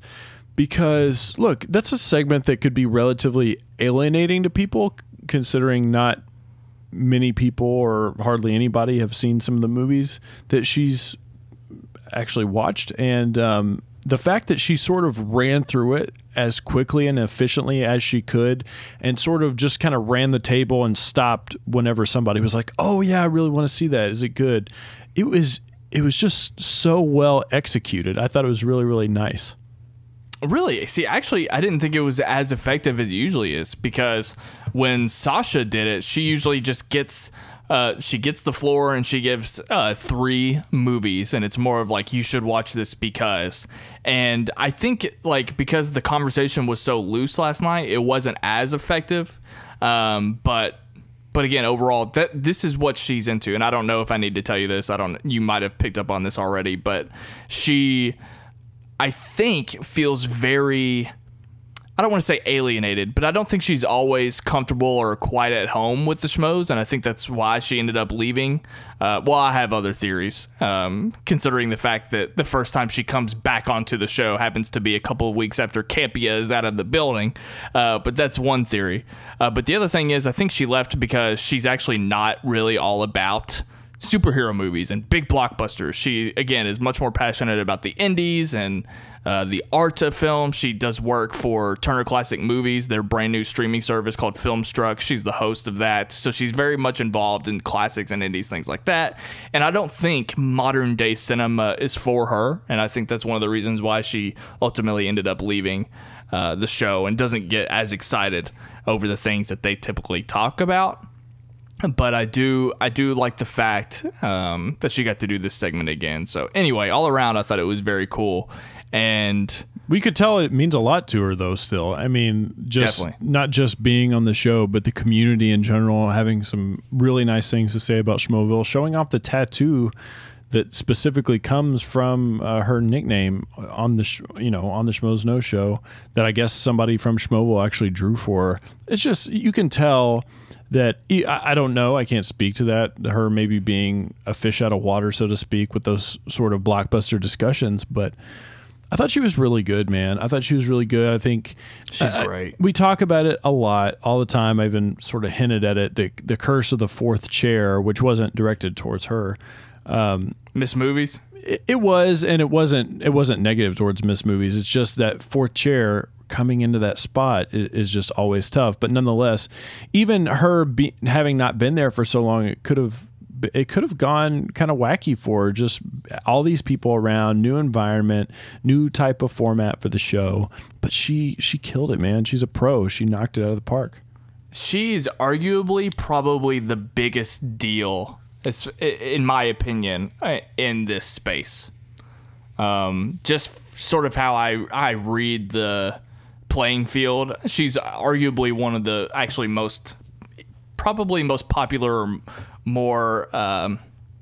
because, look, that's a segment that could be relatively alienating to people, considering not many people or hardly anybody have seen some of the movies that she's actually watched, and the fact that she sort of ran through it as quickly and efficiently as she could, and sort of just kind of ran the table and stopped whenever somebody was like, oh yeah, I really want to see that. Is it good? It was just so well executed. I thought it was really, really nice. Really? See, actually, I didn't think it was as effective as it usually is, because when Sasha did it, she usually just gets the floor and she gives 3 movies, and it's more of like, you should watch this because. And I think, like, because the conversation was so loose last night, it wasn't as effective. But again, overall, this is what she's into, and I don't know if I need to tell you this. You might have picked up on this already, but she, I think, feels very, I don't want to say alienated, but I don't think she's always comfortable or quite at home with the Schmoes, and I think that's why she ended up leaving. Well, I have other theories, considering the fact that the first time she comes back onto the show happens to be a couple of weeks after Campia is out of the building, but that's one theory. But the other thing is, I think she left because she's actually not really all about superhero movies and big blockbusters. She, again, is much more passionate about the indies and the art of film. She does work for Turner Classic Movies, their brand new streaming service called Filmstruck. She's the host of that. So she's very much involved in classics and indies, things like that. And I don't think modern day cinema is for her. And I think that's one of the reasons why she ultimately ended up leaving the show and doesn't get as excited over the things that they typically talk about. But I do like the fact that she got to do this segment again. So anyway, all around, I thought it was very cool. And we could tell it means a lot to her, though, still. I mean, just definitely. Not just being on the show, but the community in general, having some really nice things to say about Schmoeville, showing off the tattoo that specifically comes from her nickname on the on the Schmoes Know Show that I guess somebody from Schmoeville actually drew for her. It's just, you can tell that, I don't know, I can't speak to that, her maybe being a fish out of water, so to speak, with those sort of blockbuster discussions, but I thought she was really good, man. I thought she was really good. I think she's great. We talk about it a lot, all the time. I even sort of hinted at it, the curse of the fourth chair, which wasn't directed towards her. Miss Movies? It was, and it wasn't negative towards Miss Movies. It's just that fourth chair coming into that spot is just always tough. But nonetheless, even her having not been there for so long, it could have gone kind of wacky for her. Just all these people around, new environment, new type of format for the show. But she killed it, man. She's a pro. She knocked it out of the park. She's arguably probably the biggest deal, in my opinion, in this space. Just sort of how I read the playing field. She's arguably one of the probably most popular or more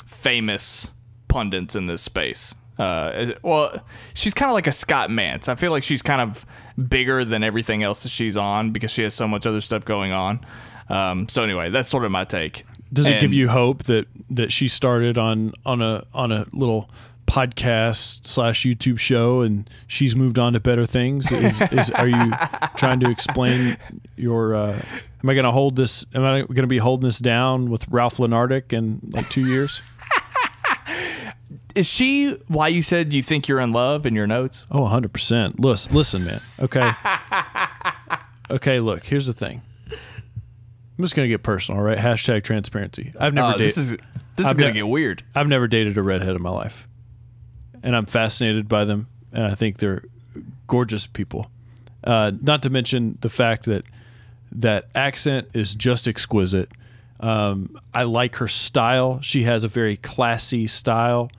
famous pundits in this space. Well, she's kind of like a Scott Mantz. I feel like she's kind of bigger than everything else that she's on because she has so much other stuff going on. So anyway, that's sort of my take. Does it give you hope that she started on a little podcast / YouTube show and she's moved on to better things? Are you trying to explain your? Am I going to hold this? Am I going to be holding this down with Ralph Lenardic in like 2 years? Is she why you said you think you're in love in your notes? Oh, 100%. Listen, man. Okay. Okay. Look, here's the thing. I'm just gonna get personal, all right? Hashtag transparency. I've never dated. This is gonna get weird. I've never dated a redhead in my life, and I'm fascinated by them, and I think they're gorgeous people. Not to mention the fact that accent is just exquisite. I like her style. She has a very classy style.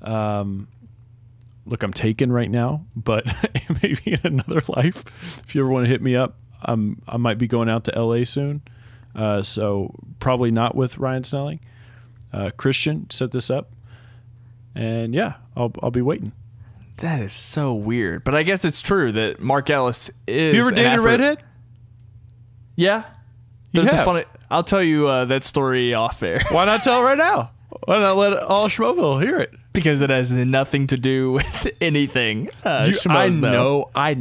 Look, I'm taken right now, but maybe in another life, if you ever want to hit me up, I might be going out to LA soon. So probably not with Ryan Snelling. Christian set this up, and yeah, I'll be waiting. That is so weird, but I guess it's true that Mark Ellis is. Have you ever dated a redhead? Yeah, there's a funny. I'll tell you that story off air. Why not tell it right now? Why not let all Schmoeville hear it? Because it has nothing to do with anything. I know. I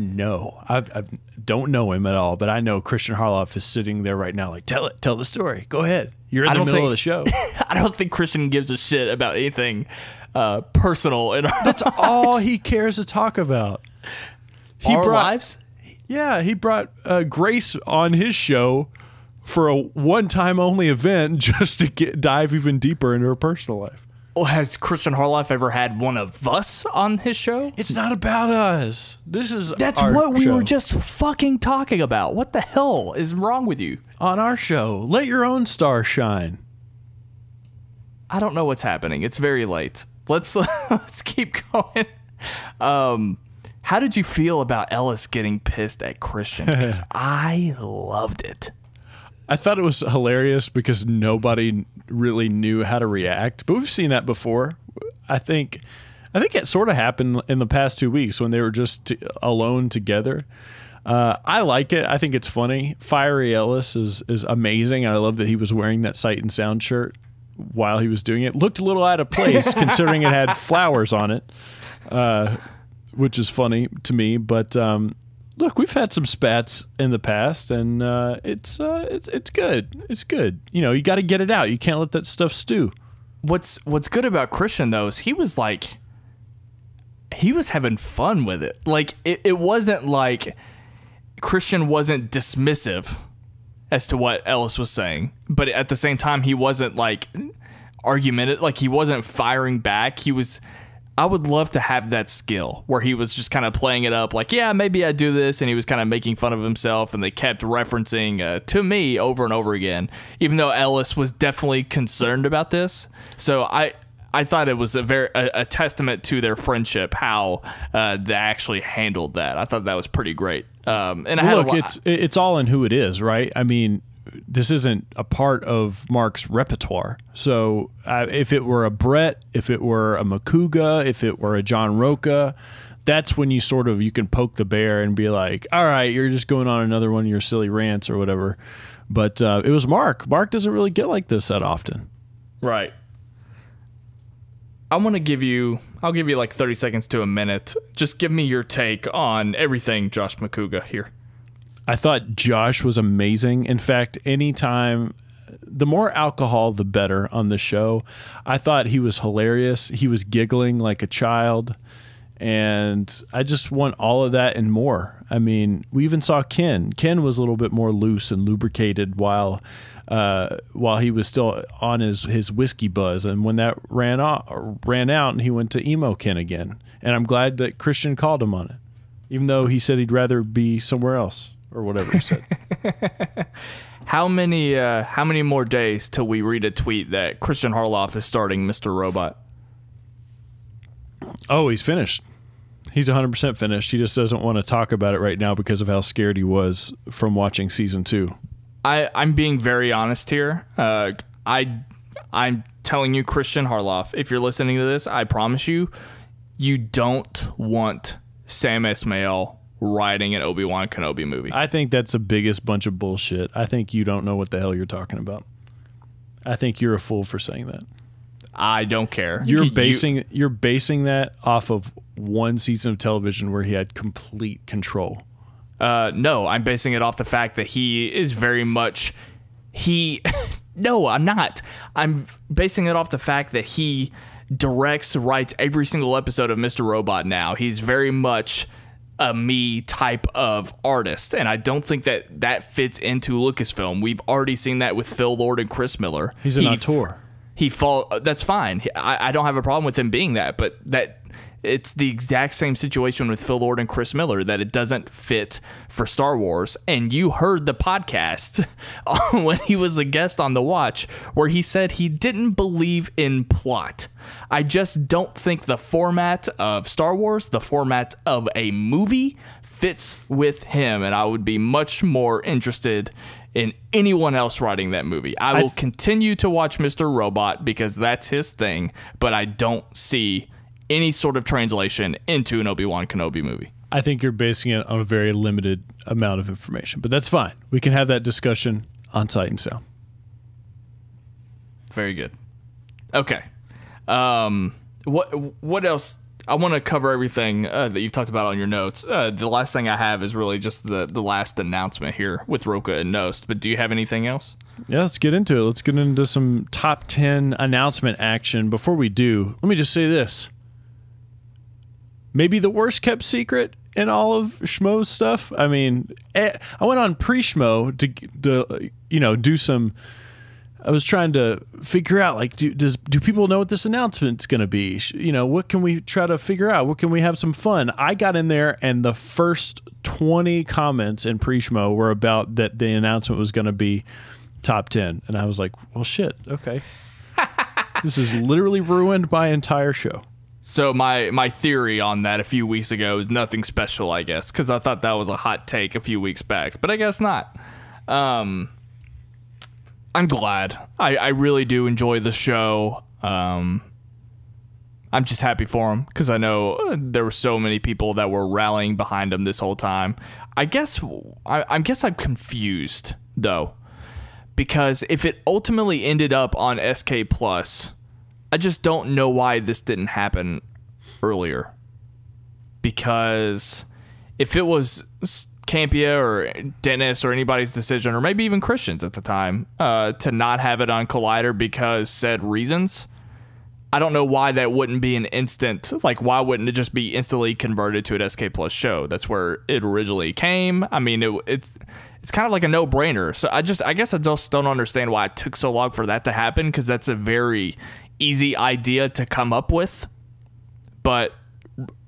don't know him at all, but I know Christian Harloff is sitting there right now like, tell the story. Go ahead. You're in the middle of the show. I don't think Christian gives a shit about anything personal. That's all he cares to talk about. Our lives? Yeah, he brought Grace on his show for a one-time only event just to dive even deeper into her personal life. Well, has Christian Harloff ever had one of us on his show? It's not about us. That's what we were just fucking talking about. What the hell is wrong with you? On our show, let your own star shine. I don't know what's happening. It's very late. Let's keep going. How did you feel about Ellis getting pissed at Christian? Because I loved it. I thought it was hilarious because nobody really knew how to react, but we've seen that before. I think it sort of happened in the past 2 weeks when they were just alone together. I like it. I think it's funny. Fiery Ellis is amazing. I love that he was wearing that Sight and Sound shirt while he was doing it. Looked a little out of place considering it had flowers on it, which is funny to me. But look, we've had some spats in the past, and it's good. It's good. You know, you got to get it out. You can't let that stuff stew. What's good about Christian though is he was having fun with it. Like it wasn't like Christian wasn't dismissive as to what Ellis was saying, but at the same time he wasn't like argumentative. Like he wasn't firing back. He was I would love to have that skill where he was just kind of playing it up like, yeah, maybe I do this. And he was kind of making fun of himself, and they kept referencing to me over and over again, even though Ellis was definitely concerned about this. So I thought it was a testament to their friendship, how they actually handled that. I thought that was pretty great. And it's all in who it is, right? I mean, this isn't a part of Mark's repertoire. So if it were a Brett, if it were a Makuga, if it were a John Roca, that's when you can poke the bear and be like, all right, you're just going on another one of your silly rants or whatever. But it was Mark. Mark doesn't really get like this that often. Right. I'll give you like 30 seconds to a minute. Just give me your take on everything Josh Makuga here. I thought Josh was amazing. In fact, anytime, the more alcohol, the better on the show. I thought he was hilarious. He was giggling like a child. And I just want all of that and more. I mean, we even saw Ken. Ken was a little bit more loose and lubricated while he was still on his whiskey buzz. And when that ran out, and he went to emo Ken again. And I'm glad that Christian called him on it, even though he said he'd rather be somewhere else. Or whatever he said. How many more days till we read a tweet that Christian Harloff is starting Mr. Robot? Oh, he's finished. He's 100% finished. He just doesn't want to talk about it right now because of how scared he was from watching season 2. I'm being very honest here. I'm telling you, Christian Harloff, if you're listening to this, I promise you don't want Sam Esmail writing an Obi-Wan Kenobi movie. I think that's the biggest bunch of bullshit. I think you don't know what the hell you're talking about. I think you're a fool for saying that. I don't care. You're basing that off of one season of television where he had complete control. No, I'm basing it off the fact that he is very much No, I'm not. I'm basing it off the fact that he writes every single episode of Mr. Robot now. He's very much a me type of artist, and I don't think that fits into Lucasfilm. We've already seen that with Phil Lord and Chris Miller. He's an auteur. That's fine. I don't have a problem with him being that, but it's the exact same situation with Phil Lord and Chris Miller, that it doesn't fit for Star Wars. And you heard the podcast when he was a guest on The Watch where he said he didn't believe in plot. I just don't think the format of Star Wars, the format of a movie, fits with him. And I would be much more interested in anyone else writing that movie. I will continue to watch Mr. Robot because that's his thing, but I don't see any sort of translation into an Obi-Wan Kenobi movie. I think you're basing it on a very limited amount of information, but that's fine. We can have that discussion on Sight and Sound. Very good. Okay. What else? I want to cover everything that you've talked about on your notes. The last thing I have is really just the last announcement here with Roka and Nost. But do you have anything else? Yeah, let's get into it. Let's get into some top 10 announcement action. Before we do, let me just say this. Maybe the worst kept secret in all of Schmoes stuff. I mean, I went on pre-Schmoe to do some. I was trying to figure out, like, do people know what this announcement's going to be? What can we try to figure out? What can we have some fun? I got in there, and the first 20 comments in pre-Schmoe were about that the announcement was going to be top 10, and I was like, well, shit, okay. This has literally ruined my entire show. So my theory on that a few weeks ago is nothing special, I guess, because I thought that was a hot take a few weeks back, but I guess not. I'm glad. I really do enjoy the show. I'm just happy for him because I know there were so many people that were rallying behind him this whole time. I guess I'm confused though, because if it ultimately ended up on SK Plus, I just don't know why this didn't happen earlier. Because if it was Campia or Dennis or anybody's decision, or maybe even Christian's at the time, to not have it on Collider because said reasons, I don't know why that wouldn't be an instant. Like, why wouldn't it just be instantly converted to an SK Plus show? That's where it originally came. I mean, it's kind of like a no-brainer. So I guess I just don't understand why it took so long for that to happen, because that's a very easy idea to come up with. but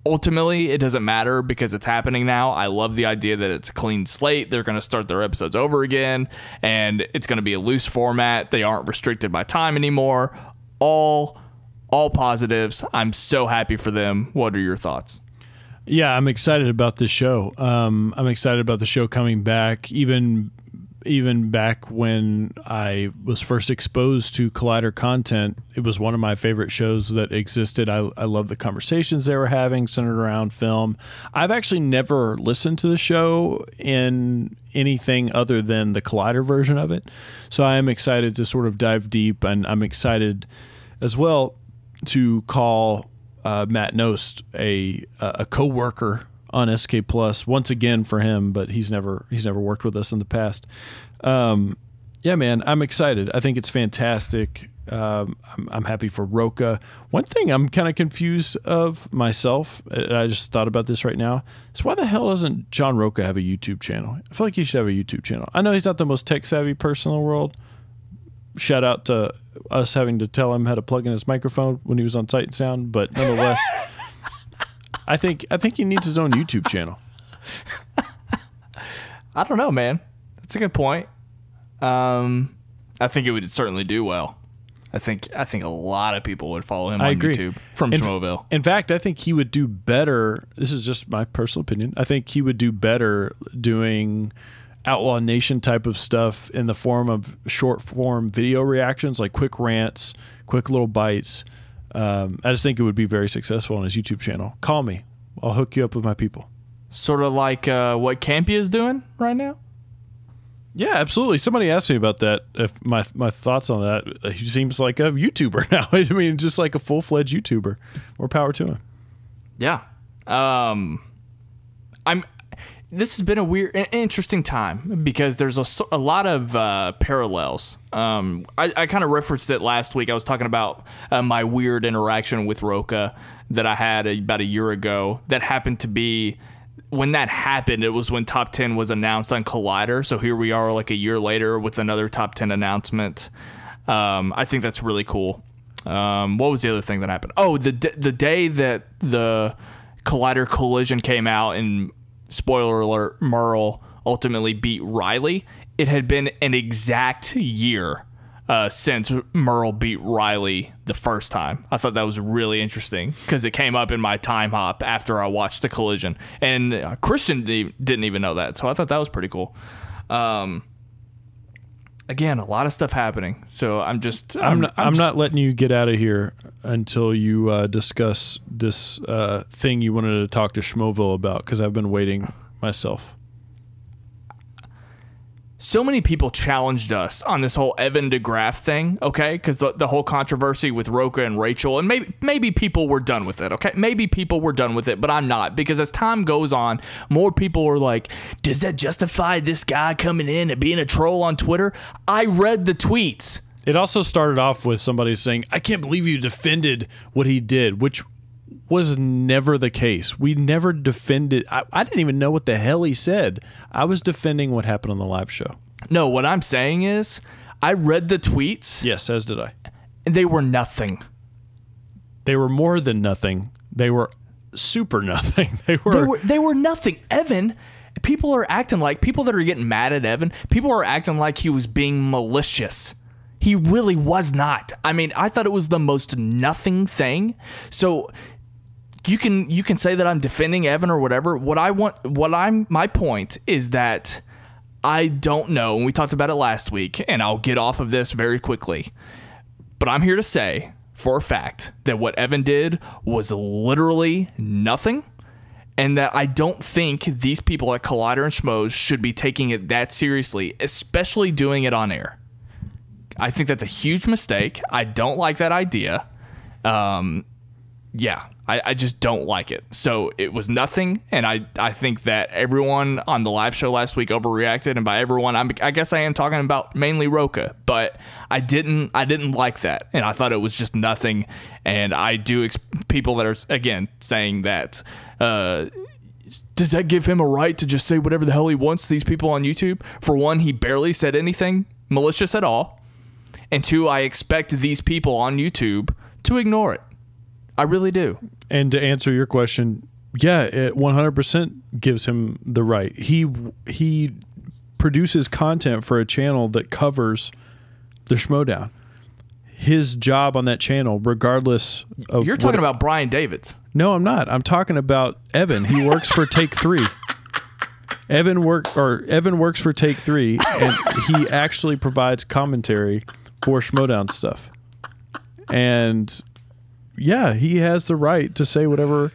ultimately, it doesn't matter because it's happening now. I love the idea that it's a clean slate. They're going to start their episodes over again, and it's going to be a loose format. They aren't restricted by time anymore. All positives. I'm so happy for them. What are your thoughts? Yeah, I'm excited about this show. I'm excited about the show coming back. Even back when I was first exposed to Collider content, it was one of my favorite shows that existed. I love the conversations they were having centered around film. I've actually never listened to the show in anything other than the Collider version of it. So I am excited to sort of dive deep, and I'm excited as well to call Matt Nost a co-worker on SK Plus once again for him, but he's never worked with us in the past. Yeah, man, I'm excited. I think it's fantastic. I'm happy for Rocha. One thing I'm kind of confused of myself, and I just thought about this right now, is why the hell doesn't John Rocha have a YouTube channel? I feel like he should have a YouTube channel. I know he's not the most tech savvy person in the world. Shout out to us having to tell him how to plug in his microphone when he was on Sight and Sound, but nonetheless, I think he needs his own YouTube channel. I don't know, man. That's a good point. I think it would certainly do well. I think a lot of people would follow him on YouTube from Schmoeville. In fact, I think he would do better. This is just my personal opinion. I think he would do better doing Outlaw Nation type of stuff in the form of short form video reactions, like quick rants, quick little bites. I just think it would be very successful on his YouTube channel. Call me. I'll hook you up with my people. Sort of like what Campy is doing right now? Yeah, absolutely. Somebody asked me about that. If my thoughts on that. He seems like a YouTuber now. I mean, just like a full-fledged YouTuber. More power to him. Yeah. This has been a weird, interesting time because there's a lot of parallels. I kind of referenced it last week. I was talking about my weird interaction with Rocha that I had about a year ago. That happened to be, when that happened, it was when Top 10 was announced on Collider. So here we are like a year later with another Top 10 announcement. I think that's really cool. What was the other thing that happened? Oh, the day that the Collider Collision came out and, spoiler alert, Merle ultimately beat Riley. It had been an exact year since Merle beat Riley the first time. I thought that was really interesting because it came up in my time hop after I watched the Collision. And Christian didn't even know that, so I thought that was pretty cool. Again, a lot of stuff happening. So I'm not letting you get out of here until you discuss this thing you wanted to talk to Schmoeville about, because I've been waiting myself. So many people challenged us on this whole Evan DeGraff thing, okay? Because the whole controversy with Rocha and Rachel, and maybe people were done with it, okay? Maybe people were done with it, but I'm not. Because as time goes on, more people are like, does that justify this guy coming in and being a troll on Twitter? I read the tweets. It also started off with somebody saying, I can't believe you defended what he did, which was never the case. We never defended. I didn't even know what the hell he said. I was defending what happened on the live show. No, what I'm saying is I read the tweets. Yes, as did I. And they were nothing. They were more than nothing. They were super nothing. They were nothing. Evan, people are acting like, people that are getting mad at Evan, people are acting like he was being malicious. He really was not. I mean, I thought it was the most nothing thing. So you can say that I'm defending Evan or whatever. My point is that I don't know, and we talked about it last week, and I'll get off of this very quickly, but I'm here to say for a fact that what Evan did was literally nothing, and that I don't think these people at Collider and Schmoes should be taking it that seriously, especially doing it on air. I think that's a huge mistake. I don't like that idea. Yeah, I just don't like it. So it was nothing, and I think that everyone on the live show last week overreacted, and by everyone, I guess I am talking about mainly Rocha, but I didn't like that, and I thought it was just nothing, and I do people that are, again, saying that, does that give him a right to just say whatever the hell he wants to these people on YouTube? For one, he barely said anything malicious at all, and two, I expect these people on YouTube to ignore it. I really do. And to answer your question, yeah, it 100% gives him the right. He produces content for a channel that covers the Schmoedown. His job on that channel, regardless of... You're talking about Brian Davids. No, I'm not. I'm talking about Evan. He works for Take 3. Evan works for Take 3, and he actually provides commentary for Schmoedown stuff. And yeah, he has the right to say whatever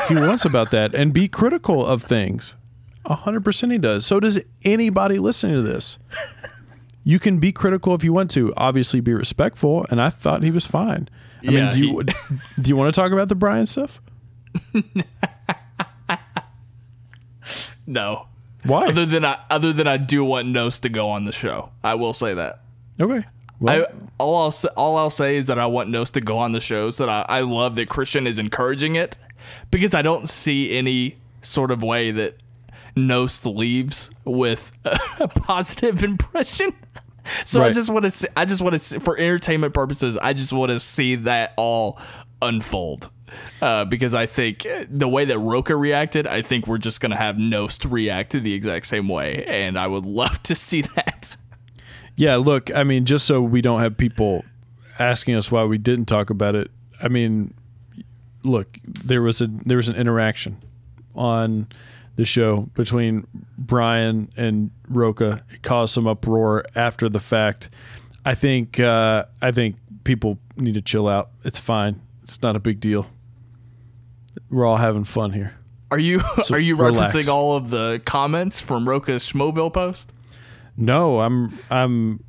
he wants about that and be critical of things. 100% he does. So does anybody listening to this. You can be critical if you want to. Obviously, be respectful, and I thought he was fine. I mean, do you want to talk about the Brian stuff? No. Why? Other than I do want Nos to go on the show. I will say that. Okay. Well, All I'll say is that I want Nos to go on the show, so that I love that Christian is encouraging it, because I don't see any sort of way that Nos leaves with a positive impression. So right. I just want to for entertainment purposes, I just want to see that all unfold. Because I think the way that Roka reacted, I think we're just going to have Nost react the exact same way, and I would love to see that. Yeah, look, I mean, just so we don't have people asking us why we didn't talk about it, I mean, look, there was an interaction on the show between Brian and Roka. It caused some uproar after the fact. I think people need to chill out. It's fine. It's not a big deal. We're all having fun here. Are you So referencing relax. all of the comments from Roka's Schmoeville post? No, I'm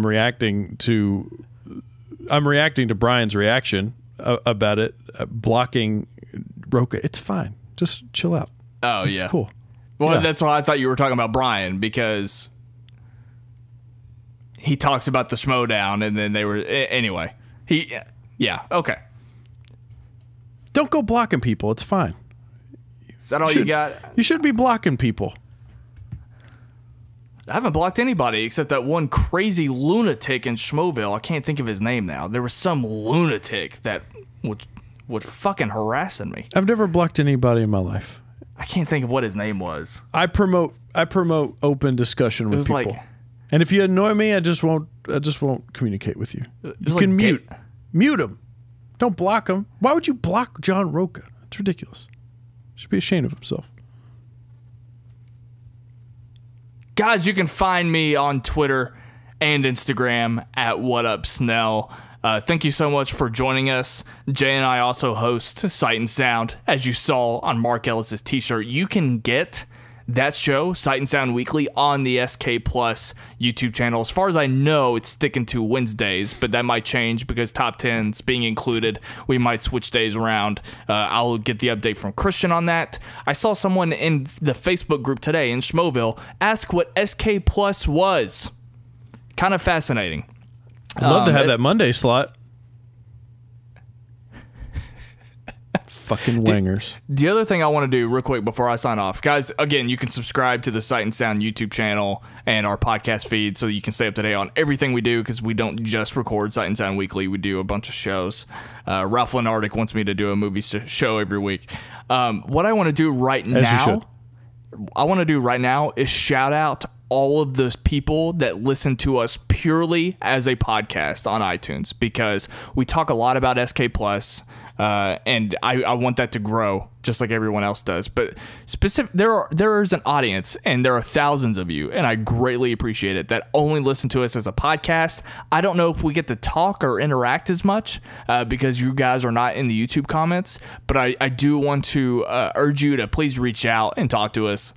reacting to Brian's reaction about it, blocking Roka. It's fine. Just chill out. Oh, it's yeah. Cool. Well, Yeah. That's why I thought you were talking about Brian, because he talks about the Schmoedown, and then they were anyway. Yeah, okay. Don't go blocking people. It's fine. Is that all you got? You shouldn't be blocking people. I haven't blocked anybody except that one crazy lunatic in Schmoeville. I can't think of his name now. There was some lunatic that was fucking harassing me. I've never blocked anybody in my life. I can't think of what his name was. I promote open discussion with people. Like, and if you annoy me, I just won't communicate with you. You can like mute him. Don't block him. Why would you block John Roka? It's ridiculous. He should be ashamed of himself. Guys, you can find me on Twitter and Instagram at WhatUpSnell. Thank you so much for joining us. Jay and I also host Sight and Sound, as you saw on Mark Ellis's t-shirt. You can get that show, Sight and Sound Weekly, on the SK Plus YouTube channel. As far as I know, it's sticking to Wednesdays, but that might change because Top 10's being included. We might switch days around. I'll get the update from Christian on that. I saw someone in the Facebook group today in Schmoeville ask what SK Plus was. Kind of fascinating. I'd love to have that Monday slot. Fucking wangers. The other thing I want to do real quick before I sign off, guys, again, you can subscribe to the Sight and Sound YouTube channel and our podcast feed so you can stay up to date on everything we do, because we don't just record Sight and Sound Weekly. We do a bunch of shows. Ralph Lenardic wants me to do a movie show every week. What I want to do right now is shout out all of those people that listen to us purely as a podcast on iTunes, because we talk a lot about SK Plus, and I want that to grow just like everyone else does. But there is an audience, and there are thousands of you, and I greatly appreciate it, that only listen to us as a podcast. I don't know if we get to talk or interact as much because you guys are not in the YouTube comments, but I do want to urge you to please reach out and talk to us,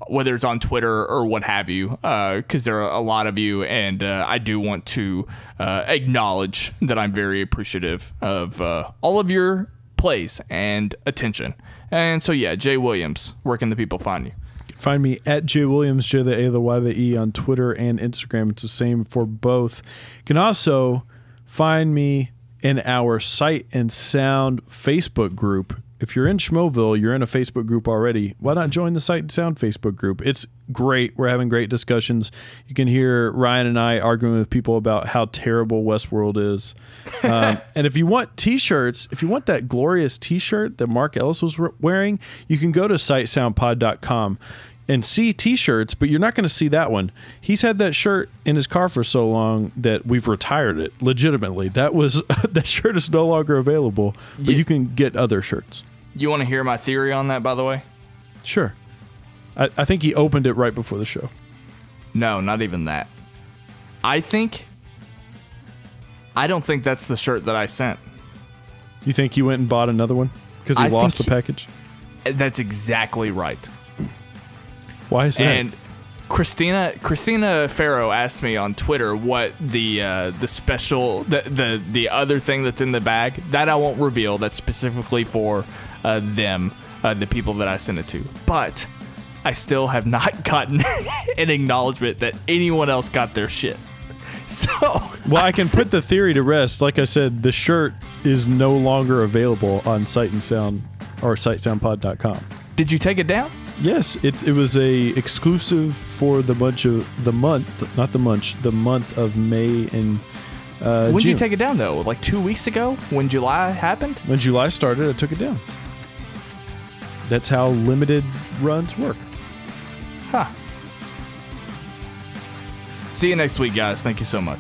whether it's on Twitter or what have you, because there are a lot of you, and I do want to acknowledge that I'm very appreciative of all of your plays and attention. And so, yeah, Jay Williams, where can the people find you? You can find me at Jay Williams, J the A, the Y, the E, on Twitter and Instagram. It's the same for both. You can also find me in our Sight and Sound Facebook group. if you're in Schmoeville, you're in a Facebook group already, why not join the Sight and Sound Facebook group? It's great. We're having great discussions. You can hear Ryan and I arguing with people about how terrible Westworld is. And if you want T-shirts, if you want that glorious T-shirt that Mark Ellis was wearing, you can go to sightsoundpod.com and see T-shirts, but you're not going to see that one. He's had that shirt in his car for so long that we've retired it. Legitimately, that shirt is no longer available, but you can get other shirts. You want to hear my theory on that, by the way? Sure. I think he opened it right before the show. No, not even that. I don't think that's the shirt that I sent. You think he went and bought another one because he lost the package? That's exactly right. Why is that? And Christina Farrow asked me on Twitter what the special the other thing that's in the bag that I won't reveal. That's specifically for them, the people that I sent it to. But I still have not gotten an acknowledgement that anyone else got their shit. So, well, I can put the theory to rest. Like I said, the shirt is no longer available on Sight and Sound or sightsoundpod.com. Did you take it down? Yes, it was a exclusive for the month of May and when did June. you take it down though? Like 2 weeks ago when July happened? When July started, I took it down. That's how limited runs work. Huh. See you next week, guys. Thank you so much.